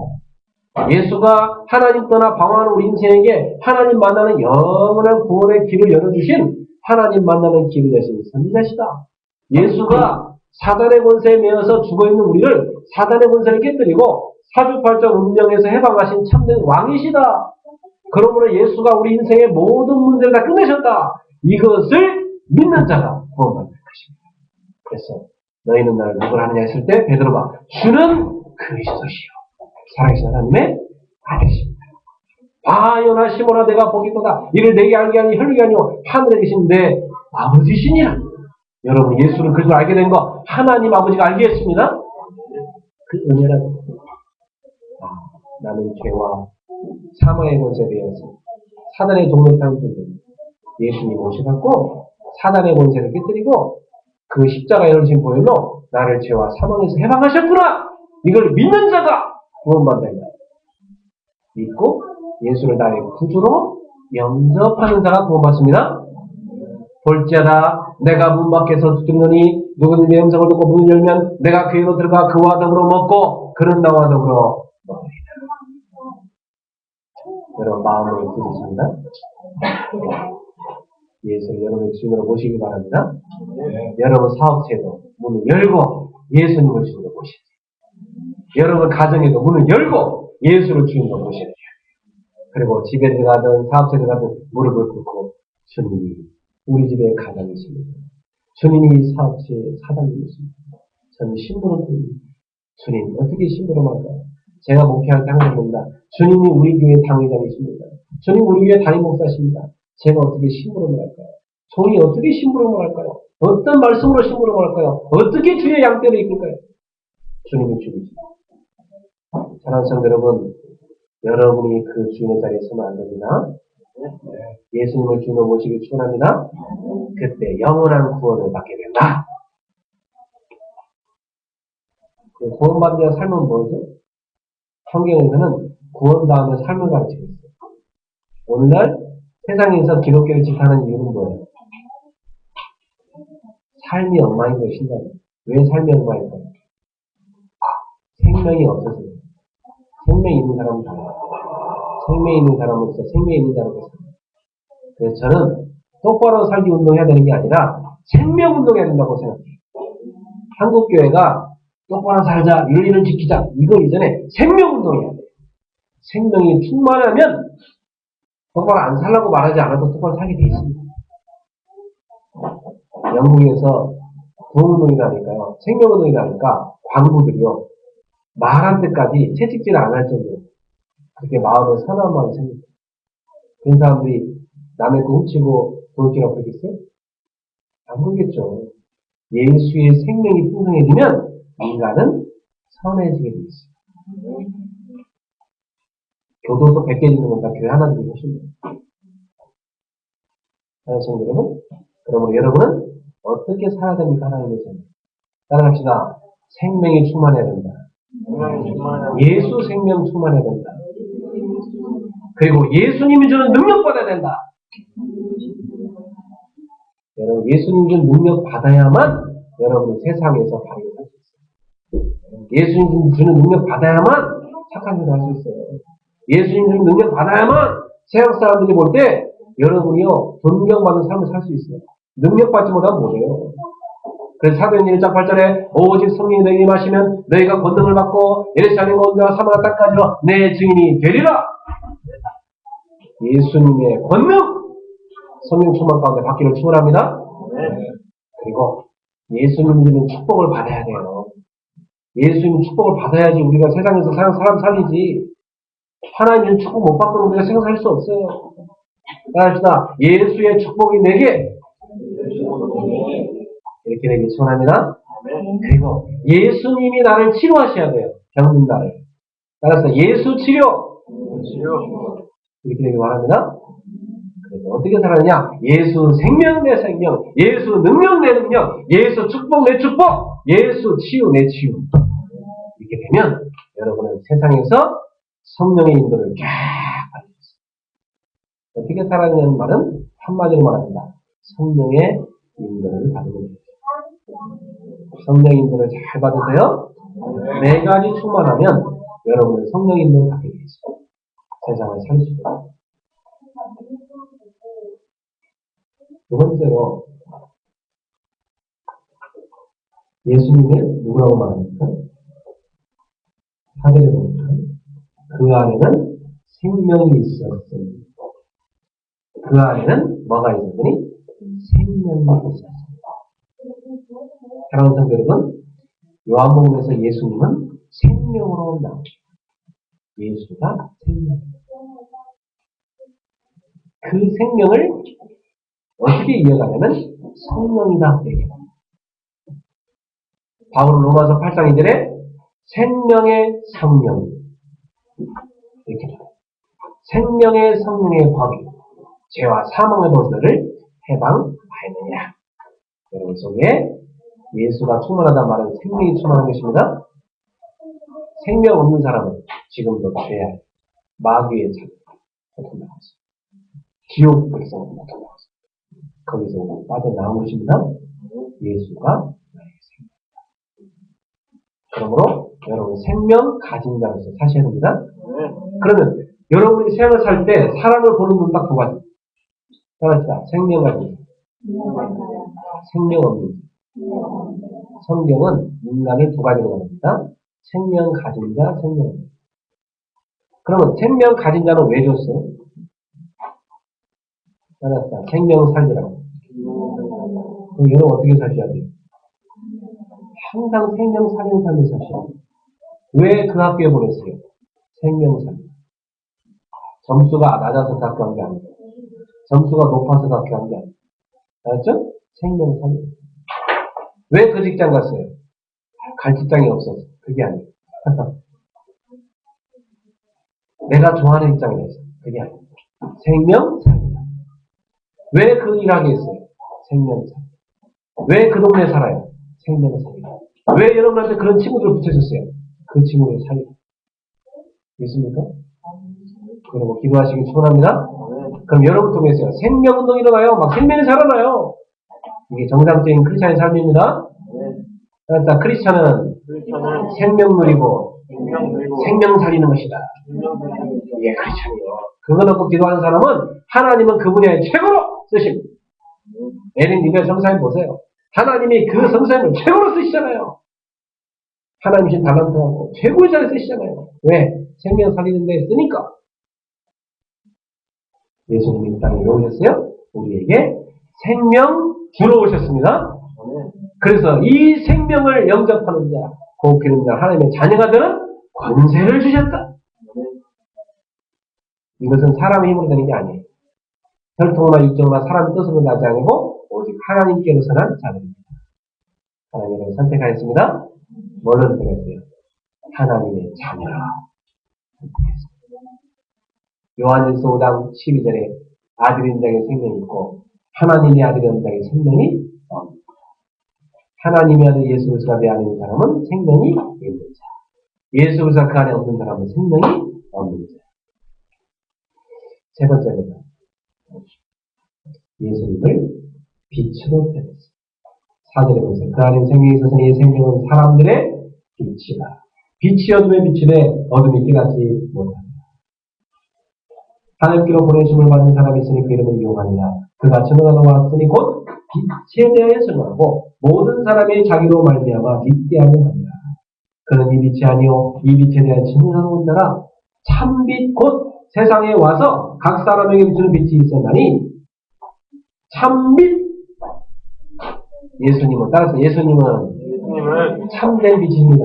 S2: 예수가 하나님 떠나 방황하는 우리 인생에게 하나님 만나는 영원한 구원의 길을 열어주신 하나님 만나는 길을 여신 선지자시다. 예수가 사단의 권세에 매여서 죽어있는 우리를 사단의 권세를 깨뜨리고 사주팔자 운명에서 해방하신 참된 왕이시다. 그러므로 예수가 우리 인생의 모든 문제를 다 끝내셨다. 이것을 믿는 자가 구원받을 것입니다. 그래서 너희는 나를 누구를 하느냐 했을 때 베드로가 주는 그리스도시요 살아계신 하나님의 아들이십니다. 바요나 시모나 내가 보기보다 이를 내게 알게 하니 혈육이 아니오 하늘에 계신 내 아버지시니라. 여러분 예수를 그리스도를 알게 된 거 하나님 아버지가 알게 했습니다. 그 은혜라고. 나는 죄와 사망의 권세에 대해서 사단의 종로 땅 존재 예수님 오셔갖고 사단의 권세를 깨뜨리고 그 십자가에 열리신 보혈로 나를 죄와 사망에서 해방하셨구나. 이걸 믿는 자가 구원받는다. 믿고 예수를 나의 구주로 영접하는 자가 구원받습니다. 볼지어다 내가 문 밖에서 두드리노니 누구든지 내 음성을 듣고 문을 열면 내가 그에로 들어가 그와 더불어 먹고 그는 나와 더불어 먹으리라. 여러분 마음을 부르십니다. 예수를 여러분의 주인으로 모시기 바랍니다. 여러분 사업체도 문을 열고 예수님을 주인으로 모시세요. 여러분 가정에도 문을 열고 예수를 주인으로 모셔야 돼요. 그리고 집에 들어가든 사업체에 들어가든 무릎을 꿇고 주님 우리 집에 가장이십니다. 주님이 사업체의 사장님이십니다. 저는 심부름꾼입니다. 주님, 어떻게 심부름할까요? 제가 목회할 때 항상 봅니다. 주님이 우리 교회 당회장이십니다. 주님 우리 교회 담임 목사십니다. 제가 어떻게 심부름을 할까요? 종이 어떻게 심부름을 할까요? 어떤 말씀으로 심부름을 할까요? 어떻게 주의 양떼를 이끌까요? 주님이 주님이십니다. 사랑하는 성도 여러분, 여러분이 그 주인의 자리에 서면 안 됩니다. 예수님을 주님으로 모시기 축원합니다. 그때 영원한 구원을 받게 된다. 그 구원받은 자의 삶은 뭐죠? 성경에서는 구원 다음에 삶을 가르치고 있어요. 오늘날 세상에서 기독교를 지탄하는 이유는 뭐예요? 삶이 엉망인 것인가? 왜 삶이 엉망일까요? 생명이 없어서. 생명이 있는 사람은 달라요. 생명이 있는 사람은 진짜 생명이 있는 사람은 살아요. 그래서 저는 똑바로 살기 운동해야 되는 게 아니라 생명 운동해야 된다고 생각해요. 한국교회가 똑바로 살자, 윤리를 지키자, 이거 이전에 생명 운동해야 돼요. 생명이 충만하면 똑바로 안 살라고 말하지 않아도 똑바로 살게 돼 있습니다. 영국에서 부흥운동이라니까요. 생명운동이라니까 광부들이요. 말한 데까지 채찍질 안 할 정도로 그렇게 마음에 선한 마음이 생깁니다. 그런 사람들이 남의 거 훔치고 도둑질하고 그러겠어요? 안 그러겠죠. 예수의 생명이 풍성해지면 인간은 선해지게 돼 있어요. 교도소 100개 짓는 것보다 교회 하나 짓는 것이 훨씬 성도 여러분, 그러므로 여러분은 어떻게 살아야 됩니까? 하나님의 전 따라갑시다. 생명이 충만해야 된다. 예수 생명 충만해야 된다. 그리고 예수님이 주는 능력 받아야 된다. 여러분, 예수님이 주는 능력 받아야만 여러분이 세상에서 바르게 살 수 있어요. 예수님이 주는 능력 받아야만 착한 일을 할 수 있어요. 예수님이 주는 능력 받아야만 세상 사람들이 볼 때 여러분이요 존경받는 삶을 살 수 있어요. 능력 받지 못하면 못해요. 그래서 사도행전 1장 8절에 오직 성령이 너희에게 임하시면 너희가 권능을 받고 예루살렘 온 데와 사마리아 땅까지로 내 증인이 되리라. 예수님의 권능 성령 충만 가운데 받기를 축원합니다. 그리고 예수님이 주는 축복을 받아야 돼요. 예수님 축복을 받아야지 우리가 세상에서 사람 살리지. 하나님의 축복 못 받고는 우리가 세상 살 수 없어요. 따라합시다. 예수의 축복이 내게 이렇게 되길 소원합니다. 그리고 예수님이 나를 치료하셔야 돼요. 병든 나를. 따라서 예수 치료 이렇게 되길 바랍니다. 그래서 어떻게 살아가냐? 예수 생명 내 생명, 예수 능력 내 능력, 예수 축복 내 축복, 예수 치유 내 치유. 이렇게 되면 여러분은 세상에서 성령의 인도를 쫙 받을 수 있어요. 어떻게 살아가냐는 말은 한마디로 말합니다. 성령의 인도를 받는 거죠. 성령 인도를 잘 받으세요. 네 가지 충만하면 여러분은 성령 인도를 받게 되어 있어요. 세상을 살 수 있어요. 두 번째로 예수님을 누구라고 말합니까? 사절에 보니까 그 안에는 생명이 있었으니 그 안에는 뭐가 있었으니 생명이 있었습니다. 사랑하는 성도 여러분, 요한복음에서 예수님은 생명으로 나옵니다. 예수가 생명입니다. 그 생명을 어떻게 이어가냐면 성령이다 얘기합니다. 바울은 로마서 8장 2절에 생명의 성령 이렇게 말합니다. 생명의 성령의 법이 죄와 사망의 법들을 해방하였느니라. 여러분 속에 예수가 충만하다는 말은 생명이 충만한 것입니다. 생명 없는 사람은 지금도 죄야 마귀의 자녀 고통당하고 있습니다. 지옥 백성은 고통당하고 있습니다. 거기서 빠져나온 것입니다. 예수가 나의 생명이다. 그러므로 여러분 생명 가진 자로서 사셔야 됩니다. 그러면 여러분이 생을 살 때 사람을 보는 눈 딱 두 가지. 따라합시다. 생명 가진 생명 없는 성경은 인간을 두 가지로 나눕니다. 생명 가진 자, 생명 없는 자. 그러면 생명 가진 자는 왜 줬어요? 따라합시다. 생명 살리라고. 그럼 여러분 어떻게 사셔야 돼요? 항상 생명 살리는 삶을 사셔야 돼요. 왜 그 학교에 보냈어요? 생명 살리. 점수가 낮아서 학교한 게 아니고, 점수가 높아서 학교한 게 아니고, 알았죠? 생명 살리. 왜 그 직장 갔어요? 갈 직장이 없어서. 그게 아니에요. 내가 좋아하는 직장이라서. 그게 아니에요. 생명 살리다. 왜 그 일하게 했어요? 생명 살리. 왜 그 동네에 살아요? 생명 살리다. 왜 여러분한테 그런 친구들을 붙여줬어요? 그 친구를 살리다. 믿습니까? 그리고 기도하시기 축원합니다. 그럼 여러분 통해서요. 생명운동 일어나요. 막 생명이 살아나요. 이게 정상적인 크리스찬의 삶입니다. 그러니까 크리스찬은 생명 누리고 생명 살리는 것이다. 이게 크리스찬이요. 그거 놓고 기도하는 사람은 하나님은 그 분야에 최고로 쓰십니다. 에린 리베 성사님 보세요. 하나님이 그 성사님을 최고로 쓰시잖아요. 하나님이신 달란트하고 최고의 자리에 쓰시잖아요. 왜? 생명 살리는 데 쓰니까. 예수님이 이 땅에 오셨어요. 우리에게 생명 주러 오셨습니다. 그래서 이 생명을 영접하는 자, 고기는 자, 하나님의 자녀가 되는 권세를 주셨다. 이것은 사람의 힘으로 되는 게 아니에요. 혈통이나 육정이나 사람의 뜻으로 나지 아니고 오직 하나님께로서 난 자들입니다. 하나님을 선택하였습니다. 뭘로 선택했어요? 하나님의 자녀라. 요한일서 5장 12절에 아들인 자에게 생명이 있고 하나님의 아들인 자에게 생명이 없습니다. 하나님의 아들 예수 그리스도가 내 안에 있는 사람은 생명이 있는 자. 예수 그리스도가 그 안에 없는 사람은 생명이 없는 자. 세 번째입니다. 예수님을 빛으로 변했습니다. 4절에 보세요. 그 안에 생명이 있어서니 이 생명은 사람들의 빛이다. 빛이 어둠의 빛이되 어둠이 깨닫지 못한다. 하늘길로 보내심을 받는 사람이 있으니 그 이름은 요한이라. 그가 전능하다 왔으니 곧 빛에 대하여 증언하고 모든 사람이 자기로 말미암아 믿게 하려 합니다. 그는 이 빛이 아니요 이 빛에 대하여 증언하는 자라. 참빛 곧 세상에 와서 각 사람에게 비추는 빛이 있었나니 참빛. 예수님은 따라서 예수님은 참된 빛입니다.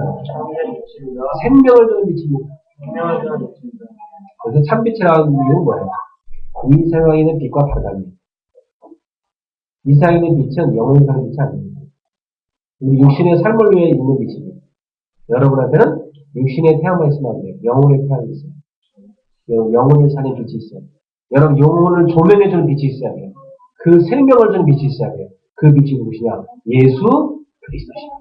S2: 생명을 주는 빛입니다. 그래서 참빛이라는 이유는 뭐예요? 이 세상에 있는 빛과 다릅니다. 이 세상에 있는 빛은 영원히 사는 빛이 아닙니다. 우리 육신의 삶을 위해 있는 빛입니다. 여러분한테는 육신의 태양만 있으면 안 돼요. 영혼의 태양이 있어요. 영혼을 사는 빛이 있어요. 여러분 영혼을 조명해주는 빛이 있어야 돼요. 그 생명을 주는 빛이 있어야 돼요. 그 빛이 누구시냐? 예수 그리스도십니다.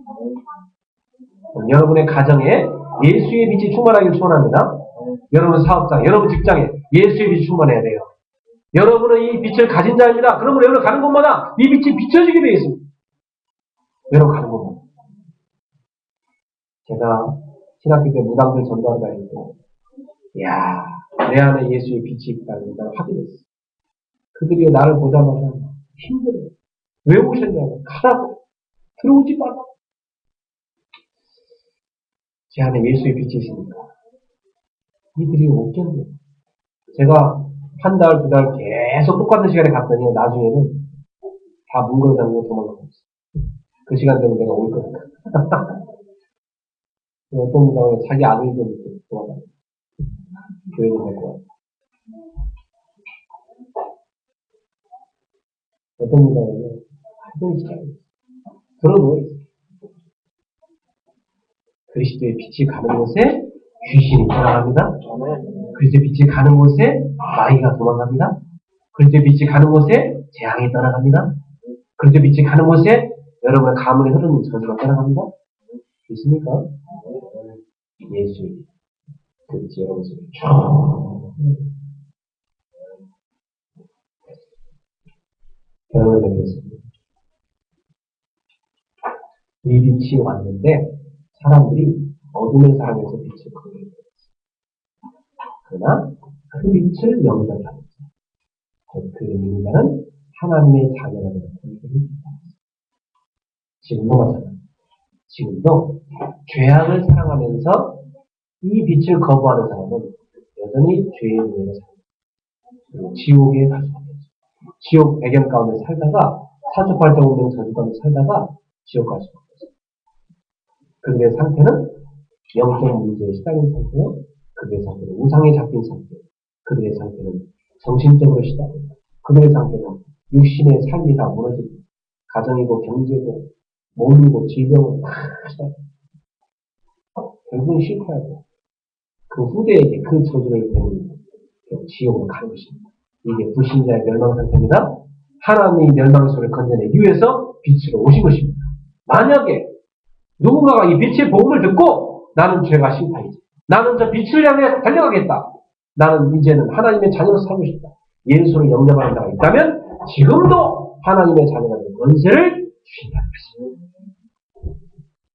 S2: 여러분의 가정에 예수의 빛이 충만하길 축원합니다. 여러분 사업장, 여러분 직장에 예수의 빛이 충만해야 돼요. 여러분은 이 빛을 가진 자입니다. 그러면 여러분 가는 곳마다 이 빛이 비춰지게 되어 있습니다. 여러분 가는 곳마다. 제가 신학교 때 무당들 전도하러 다닐 때, 이야, 내 안에 예수의 빛이 있다는 걸 확인했어요. 그들이 나를 보자마자 힘들어요. 왜 오셨냐고, 가라고, 들어오지 말라고. 제 안에 예수의 빛이 있으니까 이들이 없겠네요. 제가 한 달, 두 달 계속 똑같은 시간에 갔더니 나중에는 다 문거 잠그고 도망가고 있어요. 그 시간 되면 내가 올 거니까. 어떤 분은 자기 아들 좀 도망가요. 교회 좀 데리고 와요. 어떤 분은 하던 시간에 들어누워 있어요. 그리스도의 빛이 가는 곳에 귀신이 돌아갑니다. 그리스도의 빛이 가는 곳에 마귀가 도망갑니다. 그리스도의 빛이 가는 곳에 재앙이 떠나갑니다. 그리스도의 빛이 가는 곳에 여러분의 가문에 흐르는 저주가 떠나갑니다. 있습니까? 예수의 그 빛이 여러분 속에 여러분을 뵙겠습니다. 이 빛이 왔는데 사람들이 어둠을 사랑해서 빛을 거둬요. 그러나 그 빛을 영접하는 그 믿는 자는 하나님의 자녀가 되는 권세를 받았습니다. 지금도 마찬가지입니다. 지금도 죄악을 사랑하면서 이 빛을 거부하는 사람은 여전히 죄의 문제를 살고 지옥에 갈 수 없어요. 지옥 배경 가운데 살다가 사주팔자 운명 저주가로 살다가 지옥 갈 수가 없어요. 그들의 상태는 영적 문제에 시달린 상태요. 그들의 상태는 우상에 잡힌 상태. 그들의 상태는 정신적으로 시달린. 그들의 상태는 육신의 삶이 다 무너지고, 가정이고 경제고 몸이고 질병은 다 시달려. 결국은 실패해야 돼요. 그 후대에게 그 저주를 때문에 지옥으로 가는 것입니다. 이게 불신자의 멸망 상태입니다. 하나님이 멸망의 소리를 건져내기 위해서 빛으로 오신 것입니다. 만약에 누군가가 이 빛의 복음을 듣고 나는 죄가 심판이지. 나는 저 빛을 향해 달려가겠다. 나는 이제는 하나님의 자녀로 살고 싶다. 예수를 영접하는 자가 있다면 지금도 하나님의 자녀가 된 권세를 주신다는 것입니다.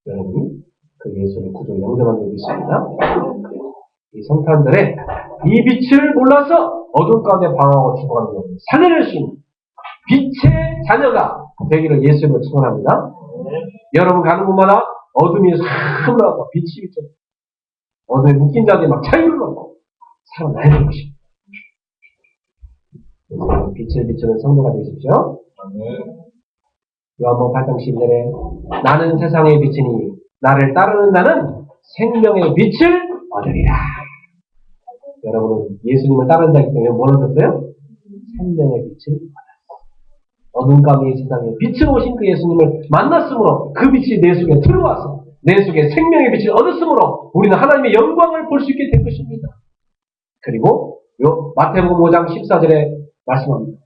S2: 여러분이 그 예수를 구주 영접한 적이 있습니다. 이 성탄절에 이 빛을 몰라서 어둠 가운데 방황하고 죽어가는 것을 살려낼 수 있는 빛의 자녀가 되기를 예수님으로 축원합니다. 여러분 가는 곳마다 어둠이 싹 흘러가고 빛이 비쳐 어둠에 묶인 자들이 막 자유를 얻고 살아나야 되는 것입니다. 그래서 빛을 비추는 성도가 되십시오. 요한복음 8장 11절에 나는 세상의 빛이니 나를 따르는 자는 생명의 빛을 얻으리라. 여러분은 예수님을 따르는 자이기 때문에 뭘 얻었어요? 생명의 빛을 얻었어요. 어둠 가운데 세상에 빛으로 오신 그 예수님을 만났으므로 그 빛이 내 속에 들어와서 내 속에 생명의 빛을 얻었으므로 우리는 하나님의 영광을 볼 수 있게 된 것입니다. 그리고 요 마태복음 5장 14절에 말씀합니다.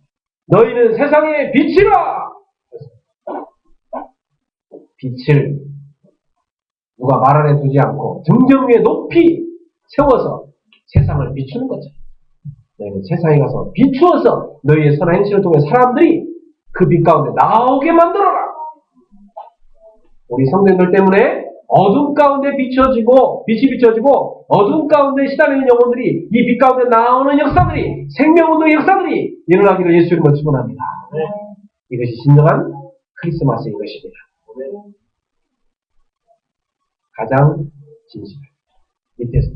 S2: 너희는 세상의 빛이라. 빛을 누가 말 안에 두지 않고 등정 위에 높이 세워서 세상을 비추는 거죠. 너희는 세상에 가서 비추어서 너희의 선한 행실을 통해 사람들이 그 빛 가운데 나오게 만들어라. 우리 성도님들 때문에 어둠 가운데 비춰지고 빛이 비춰지고 어둠 가운데 시달리는 영혼들이 이 빛 가운데 나오는 역사들이 생명운동의 역사들이 일어나기를 예수님을 축원합니다. 이것이 진정한 크리스마스인 것입니다. 가장 진실 밑에서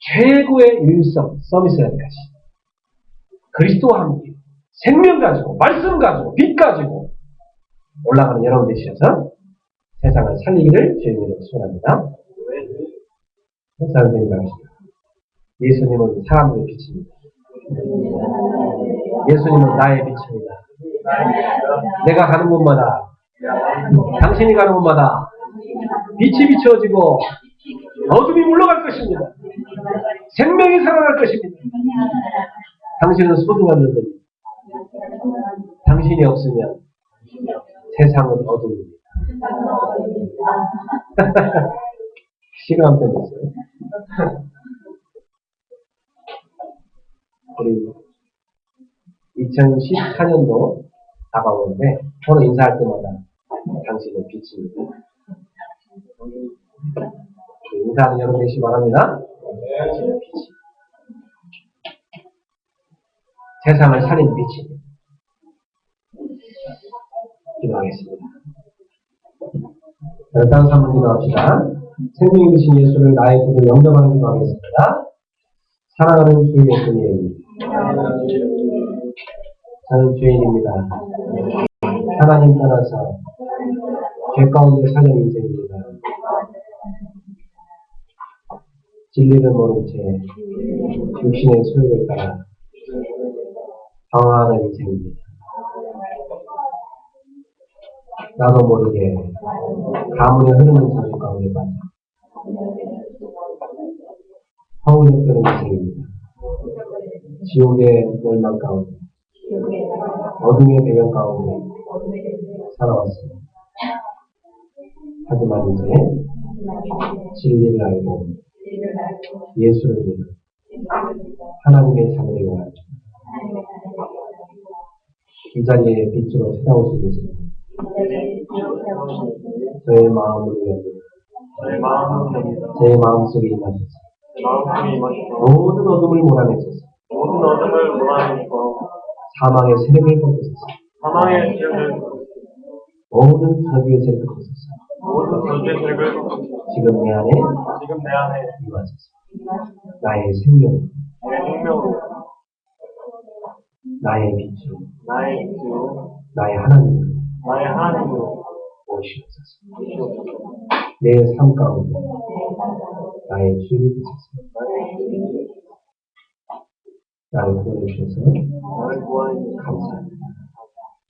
S2: 최고의 유일성 서비스라는것이 그리스도와 함께 생명 가지고 말씀 가지고 빛 가지고 올라가는 여러분 되시셔서 세상을 살리기를 주님으로 축원합니다. 사랑하는 여러분, 예수님은 사람들의 빛입니다. 예수님은 나의 빛입니다. 내가 가는 곳마다 당신이 가는 곳마다 빛이 비춰지고 어둠이 물러갈 것입니다. 생명이 살아날 것입니다. 당신은 소중한 존재입니다. 당신이 없으면 세상은 어둠입니다. 시가 한 편 됐어요. 우리 2014년도 다가오는데 서로 인사할 때마다 당신은 빛입니다. 인사하는 여러분 되시기 바랍니다. 당신은 빛이 세상을 살리는 빛입니다. 기도하겠습니다. 다른 한번 기도합시다. 생명이 되신 예수를 나의 구주 영접하는 기도하겠습니다. 사랑하는 주 예수님, 저는 죄인입니다. 하나님 떠나서 죄 가운데 사는 인생입니다. 진리를 모른 채 육신의 소욕을 따라 방황하는 인생입니다. 나도 모르게 가문에 흐르는 저주 가운데 빠져 허우적대는 인생입니다. 지옥의 멸망 가운데 어둠의 배경 가운데 살아왔습니다. 하지만 이제 진리를 알고 예수를 믿는 하나님의 자녀를 원합니다. 이 자리에 빛으로 찾아오시겠습니다. 저의 마음을 열고 제 마음속에 임하소서. 모든 어둠을 몰아내소서. 사망의 세력을 꺾으소서. 모든 저주의 세력을 꺾으소서. 지금 내 안에 임하소서. 나의 생명 나의 빛으로
S3: 나의 빛으로
S2: 나의 하나님으로
S3: 나의 하나님으로
S2: 오시옵소서.
S3: 오시옵소서.
S2: 내 삶 가운데 나의 주님이 되소서.
S3: 나의 주님,
S2: 나를 구원해 주셔서
S3: 나를 구하여 주셔서
S2: 감사합니다.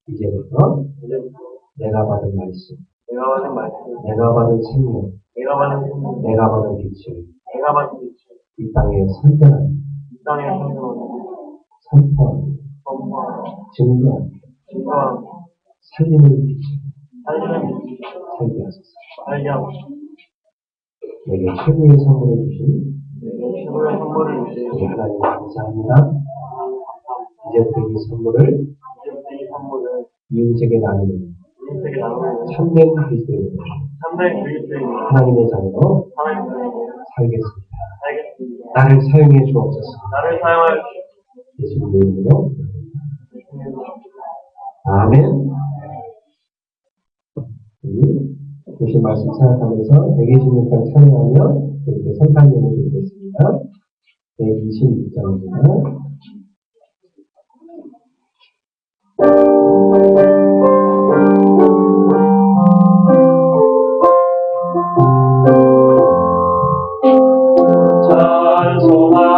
S2: 이제부터
S3: 이제부터
S2: 내가 받은 말씀,
S3: 내가 받은 말씀,
S2: 내가 받은 생명,
S3: 내가 받은 생명,
S2: 내가 받은 빛을
S3: 내가 받은 빛을
S2: 이 땅에 선전하며
S3: 이 땅에 선포하고
S2: 선포하며
S3: 선포하고
S2: 증거하며
S3: 증거하고
S2: 살리는 빛을
S3: 살리는 빛을
S2: 살게 하소서.
S3: 살게 하고
S2: 내게 최고의 선물을 주신
S3: 내게 최고의 선물을 주신
S2: 우리 하나님 감사합니다. 이제부터 이 선물을
S3: 이제부터 이 선물을
S2: 이웃에게 나누는
S3: 인생에 나누는
S2: 참된 그리스도인으로
S3: 참된 그리스도인으로
S2: 하나님의 자녀로
S3: 하나님께서
S2: 살겠습니다.
S3: 살겠습니다.
S2: 나를 사용해 주옵소서.
S3: 나를 사용하여
S2: 예수님의 이름으로
S3: 주시옵소서.
S2: 아멘. 주신 말씀 생각하면서 126장 찬양하며 이렇게 선탄예물 드리겠습니다. 126장입니다.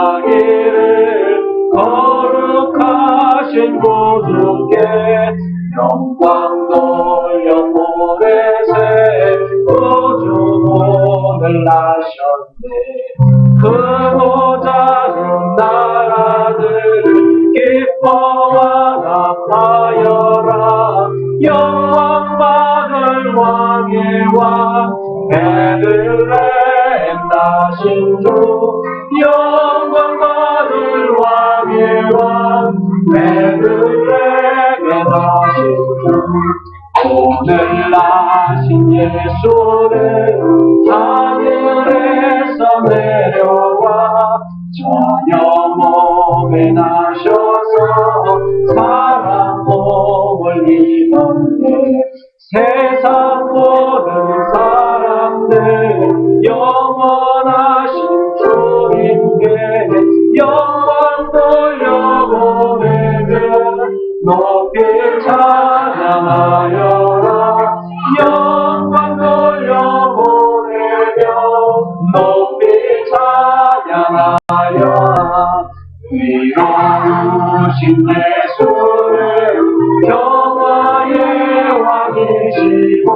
S3: 찬송하기를 거룩하신 구주께 영광 돌려 모래새 구주문을 나셨네. 크고 작은 나라들 기뻐하라 하여라. 영광 받을 왕의 왕 베들레헴 나신 주 영광 받을 왕의 왕 베들레헴 나신 주 오늘 나신 예수는 하늘에서 내려와 저녁 몸에 나셔서 사람 몸을 입었네. 세상 모든 사람들 영원하신 주님께 영광 돌려보내며 높이 찬양하여라. 영광 돌려보내며 높이 찬양하여라. 의로우신 예수는 평화의 왕이시고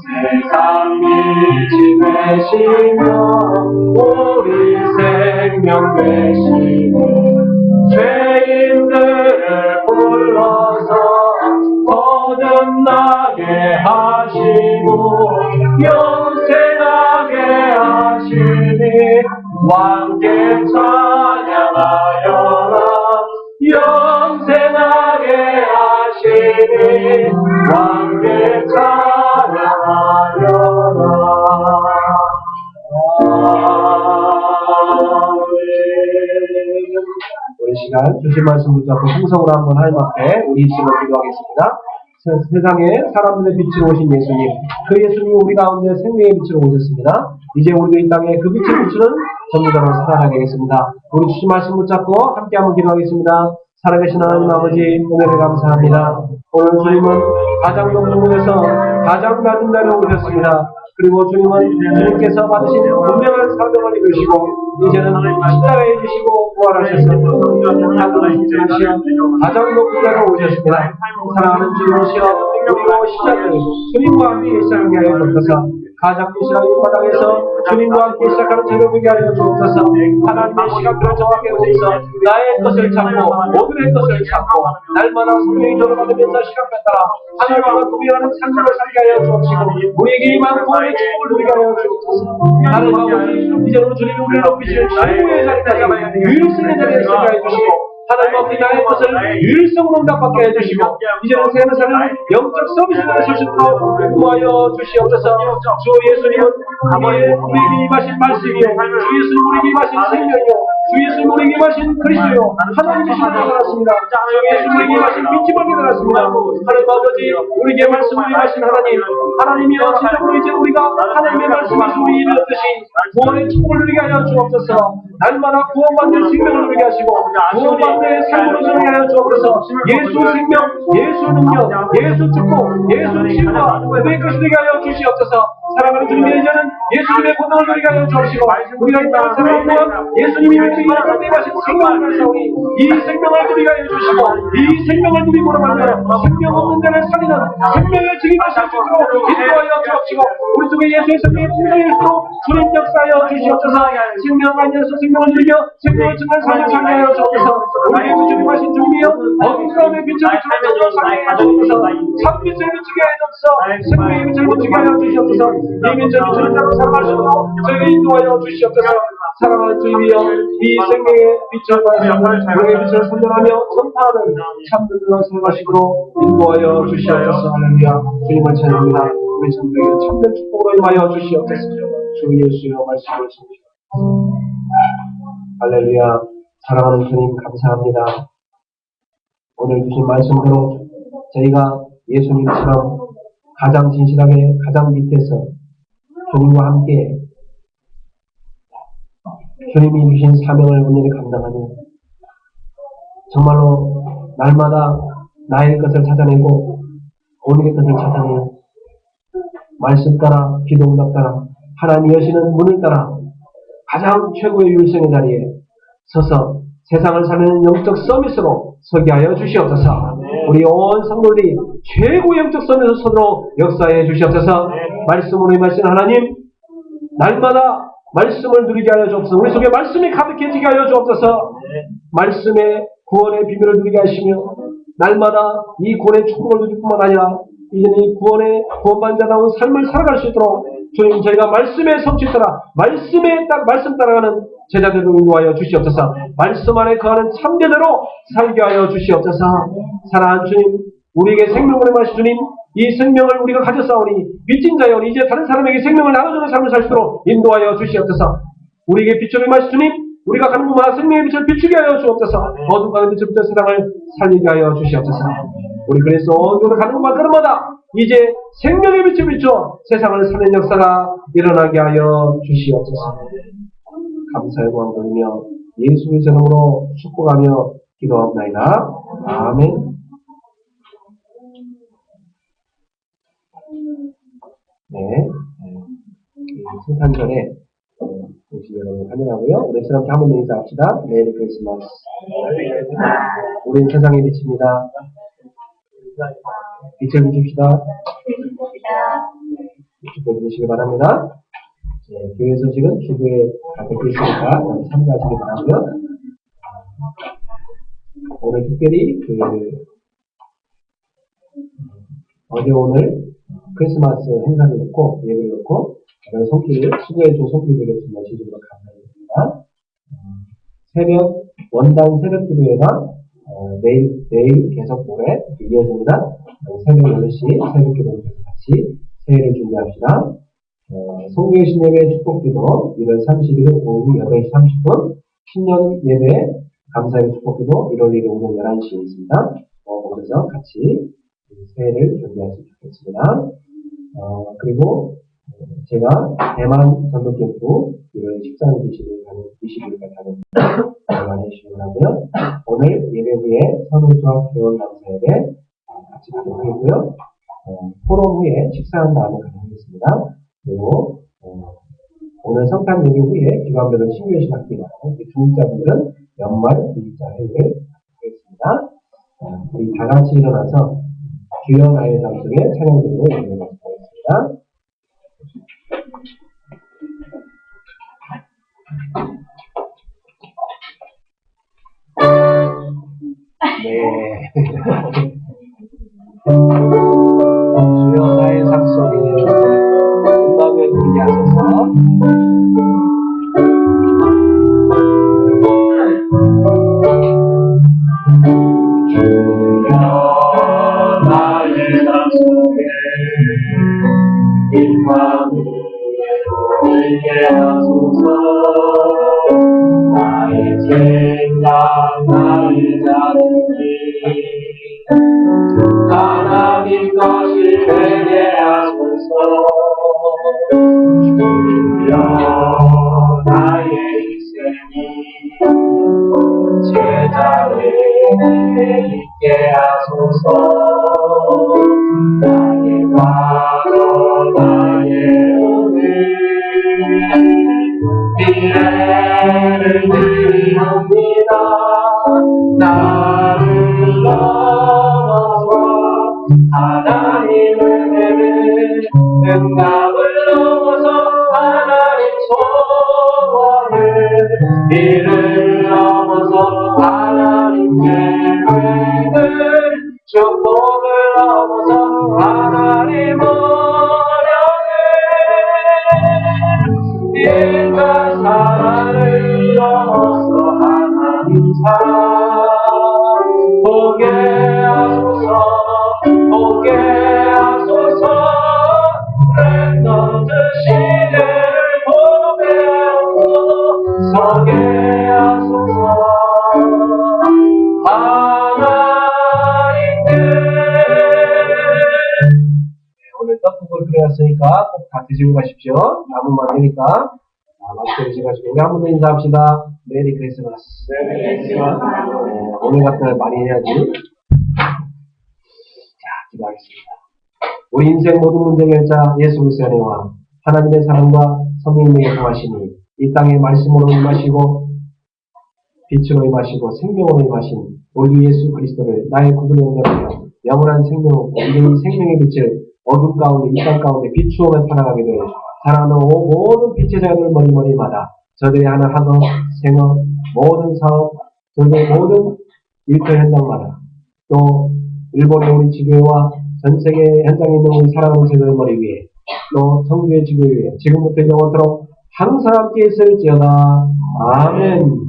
S3: 세상 빛이 되시며 우리 생명 되시고 죄인들을 불러서 거듭나게 하시고 영생하게 하시니 왕께 찬양하여라. 영생하게 하시니 왕께 찬양하여라.
S2: 우리 시간 주신 말씀 붙잡고 충성으로 한번 하나님께 우리 입술로 기도하겠습니다. 세상에 사람들의 빛으로 오신 예수님, 그 예수님이 우리 가운데 생명의 빛으로 오셨습니다. 이제 우리도 이 땅에 그 빛을 비추는 전도자로 살아가게 하겠습니다. 우리 주신 말씀 붙잡고 함께 한번 기도하겠습니다. 살아계신 하나님 아버지, 은혜를 감사합니다. 오늘 주님은 가장 높은 곳에서 가장 낮은 데로 오셨습니다. 그리고 주님은 주님께서 받으신 분명한 사명을 이루시고 이제는 십자가에 주시고 부활하셔서 하늘에 가장 높은 데로 오셨습니다. 사랑하는 주님이시여, 그리고 시작을 주님과 함께 시작하게 하여 주옵소서. 가장 이스라엘 바닥에서 주님과 함께 시작하는 저녁이게 하여 주옵소서. 하나님의 시간표를 정확히 보셔서 나의 것을 찾고 모두의 것을 찾고 날마다 성령이 들어받으면서 시간표 따라 하늘과 도비하는 삶을 살게 하여 주옵시고 우리에게 임한 구원의 축복을 누리게 하여 주옵소서. 하나님 아버지, 이제는 주님이 우리를 높이실 최고의 자리까지 유일성의 자리에 서게 하여 주시고 하나님 아버지, 나의 것을 유일성으로 응답받게 해주시고 이제는 새는 사는 영적 서비스를 하실 수 있도록 구하여 주시옵소서. 주 예수님은 우리에게 임하신 말씀이요, 주 예수님 우리에게 임하신 생명이요, 주 예수님 우리에게 임하신 그리스도요, 하나님의 신을 깨달았습니다. 주 예수님 우리에게 임하신 빛임을 깨달았습니다. 하나님 아버지, 우리에게 말씀을 임하신 하나님이여, 진정으로 이제 우리가 하나님의 말씀이 우리 입에 없듯이 구원의 축복을 누리게 하여 주옵소서. 날마다 구원받는 생명을 누리게 하시고 구원받는 삶으로 누리게 하여 주옵소서. 예수 생명, 예수 능력, 예수 축복, 예수 치유가 우리의 것이 되게 하여 주시옵소서. 사랑하는 주님의 이제는 예수님의 권능을 누리게 하여 주옵시고 우리가 이 땅을 살아온 동안 예수님이 우리에게 선택하신 생명을 사오니 이 생명을 누리게 하여 주시고 이 생명을 누리고로 말미암아 생명 없는 자를 살리는 생명의 증인하실 수 있도록 인도하여 주옵시고 우리 속에 예수의 생명이 풍성일수록 주님 역사하여 주시옵소서. 생명 안에서 생명을 누리며 생명을 증한 삶을 살게 하여 주옵소서. 우리의 주님하신 주님이여 어둠 가운데 빛을 비추어 살게 하여 주옵소서. 참빛을 비추게 하여 주옵소서. 생명의 빛을 비추게 하여 주시옵소서. 이 빛을 비추는 자로 살아갈 수 있도록 저희를 인도하여 주시옵소서. 사랑하는 주님이여 이 생명의 빛을 받아서 우리의 빛을 선전하며 전파하는 참된 생활식으로 인도하여 주시옵소서. 할렐루야. 주님을 찬양합니다. 우리 성도에게 참된 축복으로 임하여 주시옵소서. 주 예수여 말씀을 주시옵소서. 할렐루야. 사랑하는 주님 감사합니다. 오늘 주신 말씀대로 저희가 예수님처럼 가장 진실하게 가장 밑에서 주님과 함께 주님이 주신 사명을 온전히 감당하며 정말로 날마다 나의 것을 찾아내고 오늘의 것을 찾아내며 말씀 따라 기도응답 따라 하나님이 여시는 문을 따라 가장 최고의 율성의 자리에 서서 세상을 살리는 영적 서밋으로 서게 하여 주시옵소서. 우리 온 성도들이 최고의 영적 서밋으로 서도록 역사해 주시옵소서. 말씀으로 임하신 하나님 날마다 말씀을 누리게 하여 주옵소서. 우리 속에 말씀이 가득해지게 하여 주옵소서. 말씀의 구원의 비밀을 누리게 하시며 날마다 이 구원의 축복을 누릴 뿐만 아니라 이제는 이 구원받은 자다운 삶을 살아갈 수 있도록 주님 저희가 말씀의 성취 따라 말씀 따라가는 제자들을 인도하여 주시옵소서. 말씀 안에 거하는 참되대로 살게 하여 주시옵소서. 사랑하는 주님 우리에게 생명을 임하신 주님 이 생명을 우리가 가졌사오니 빚진 자여니 이제 다른 사람에게 생명을 나눠주는 삶을 살 수 있도록 인도하여 주시옵소서. 우리에게 빛을 임하신 주님 우리가 가는 곳마다 생명의 빛을 비추게 하여 주옵소서. 어둠 가는 빛을 비춰 세상을 살리게 하여 주시옵소서. 우리 그리스도 온 교회 가는 곳마다 걸음마다 이제 생명의 빛을 비춰 세상을 살리는 역사가 일어나게 하여 주시옵소서. 감사의 구원 돌리며 예수 그리스도의 이름으로 축복하며 기도합나이다. 아멘. 네. 성탄절에 오신 여러분 환영하고요. 우리 사람께 한번 더 인사합시다. 메리 크리스마스. 우리는 세상의 빛입니다. 빛을 비춥시다. 축복 주시기 바랍니다. 네, 교회 소식은 주부에 가득히 있으니까 참가하시기 바라고요. 오늘 특별히 어제 오늘 크리스마스 행사를 놓고 예배를 놓고 그런 손길 수고해준 손길 되겠습니다. 진심으로 감사드립니다. 새벽 원단 새벽 기도회가 내일 계속 모레 이어집니다. 새벽 8시 새벽 기도회에서 같이 새해를 준비합시다. 송교신 예배 축복기도 1월 30일 오후 8시 30분 신년 예배 감사의 축복기도 1월 1일 오후 11시에 있습니다. 거기서 같이 새해를 준비하시면 좋겠습니다. 그리고 제가 대만 전도캠프 1월 13일 20일까지 가는 많이 해주시기 바라고요. 오늘 예배 후에 선우수학 개원 감사 예배 같이 가도록 하겠고요. 포럼 후에 식사한 다음에 가도록 하겠습니다. 그리고 오늘 성탄 예배 후에 기관별로 신교신 학기가 중직자분들은 연말 중직자 회의를 하겠습니다. 우리 다 같이 일어나서 주여 나의 삶 속에 찬양 드리고 예배를 마치겠습니다. 네. 주여 나의 삶 속에 음악을 부르게 하소서.
S3: 주여 나의 삶 속에 임마누엘 들게 하소서. 나의 생각 나의 자존심 하나님 것이 되게 하소서. 주여 자를 있게 하소서. 나의 과거 나의 오늘 미래를 드리옵니다. 나를 넘어서 하나님을 내는 응답을 넘어서 하나님 소원을 이를 넘어서 하나님 계획을 축복을 넘어서 하나님 어려움을 인간 사랑을 넘어서 하나님 사랑 보게 하소서. 보게 하소서. 랜덤드 시대를 보게 하소서. 서게 하소서. 하나님께
S2: 오늘 떡국을 끓여놨으니까 꼭 다 드시고 가십시오. 남으면 안 되니까. 맛있게 드시고 가시고 우리 한 번 더 인사합시다. 메리 크리스마스. 오늘 같은 날 많이 해야지. 자, 기도하겠습니다. 우리 인생 모든 문제 결자 예수 그리스도의 은혜와 하나님의 사랑과 성령님의 통하시니 이 땅에 말씀으로 임하시고 빛으로 임하시고 생명으로 임하신 우리 주 예수 그리스도를 나의 구주로 영접하여 영원한 생명으로 온전히 생명의 빛을 어둠 가운데 이 땅 가운데 비추어만 살아가게 되어 사랑하는 모든 빛의 자녀들 머리마다 저들이 하는 학업, 생업, 모든 사업, 저들의 모든 일터 현장마다 또 일본의 우리 지교회와 전 세계 현장에 있는 우리 사랑하는 제자들 머리 위에 또 성주의 지교회 위에 지금부터 영원토록 항상 함께 있을지어다. 아멘.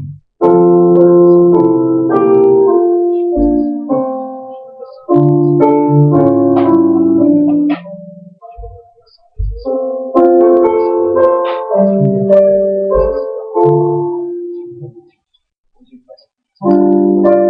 S3: Thank you.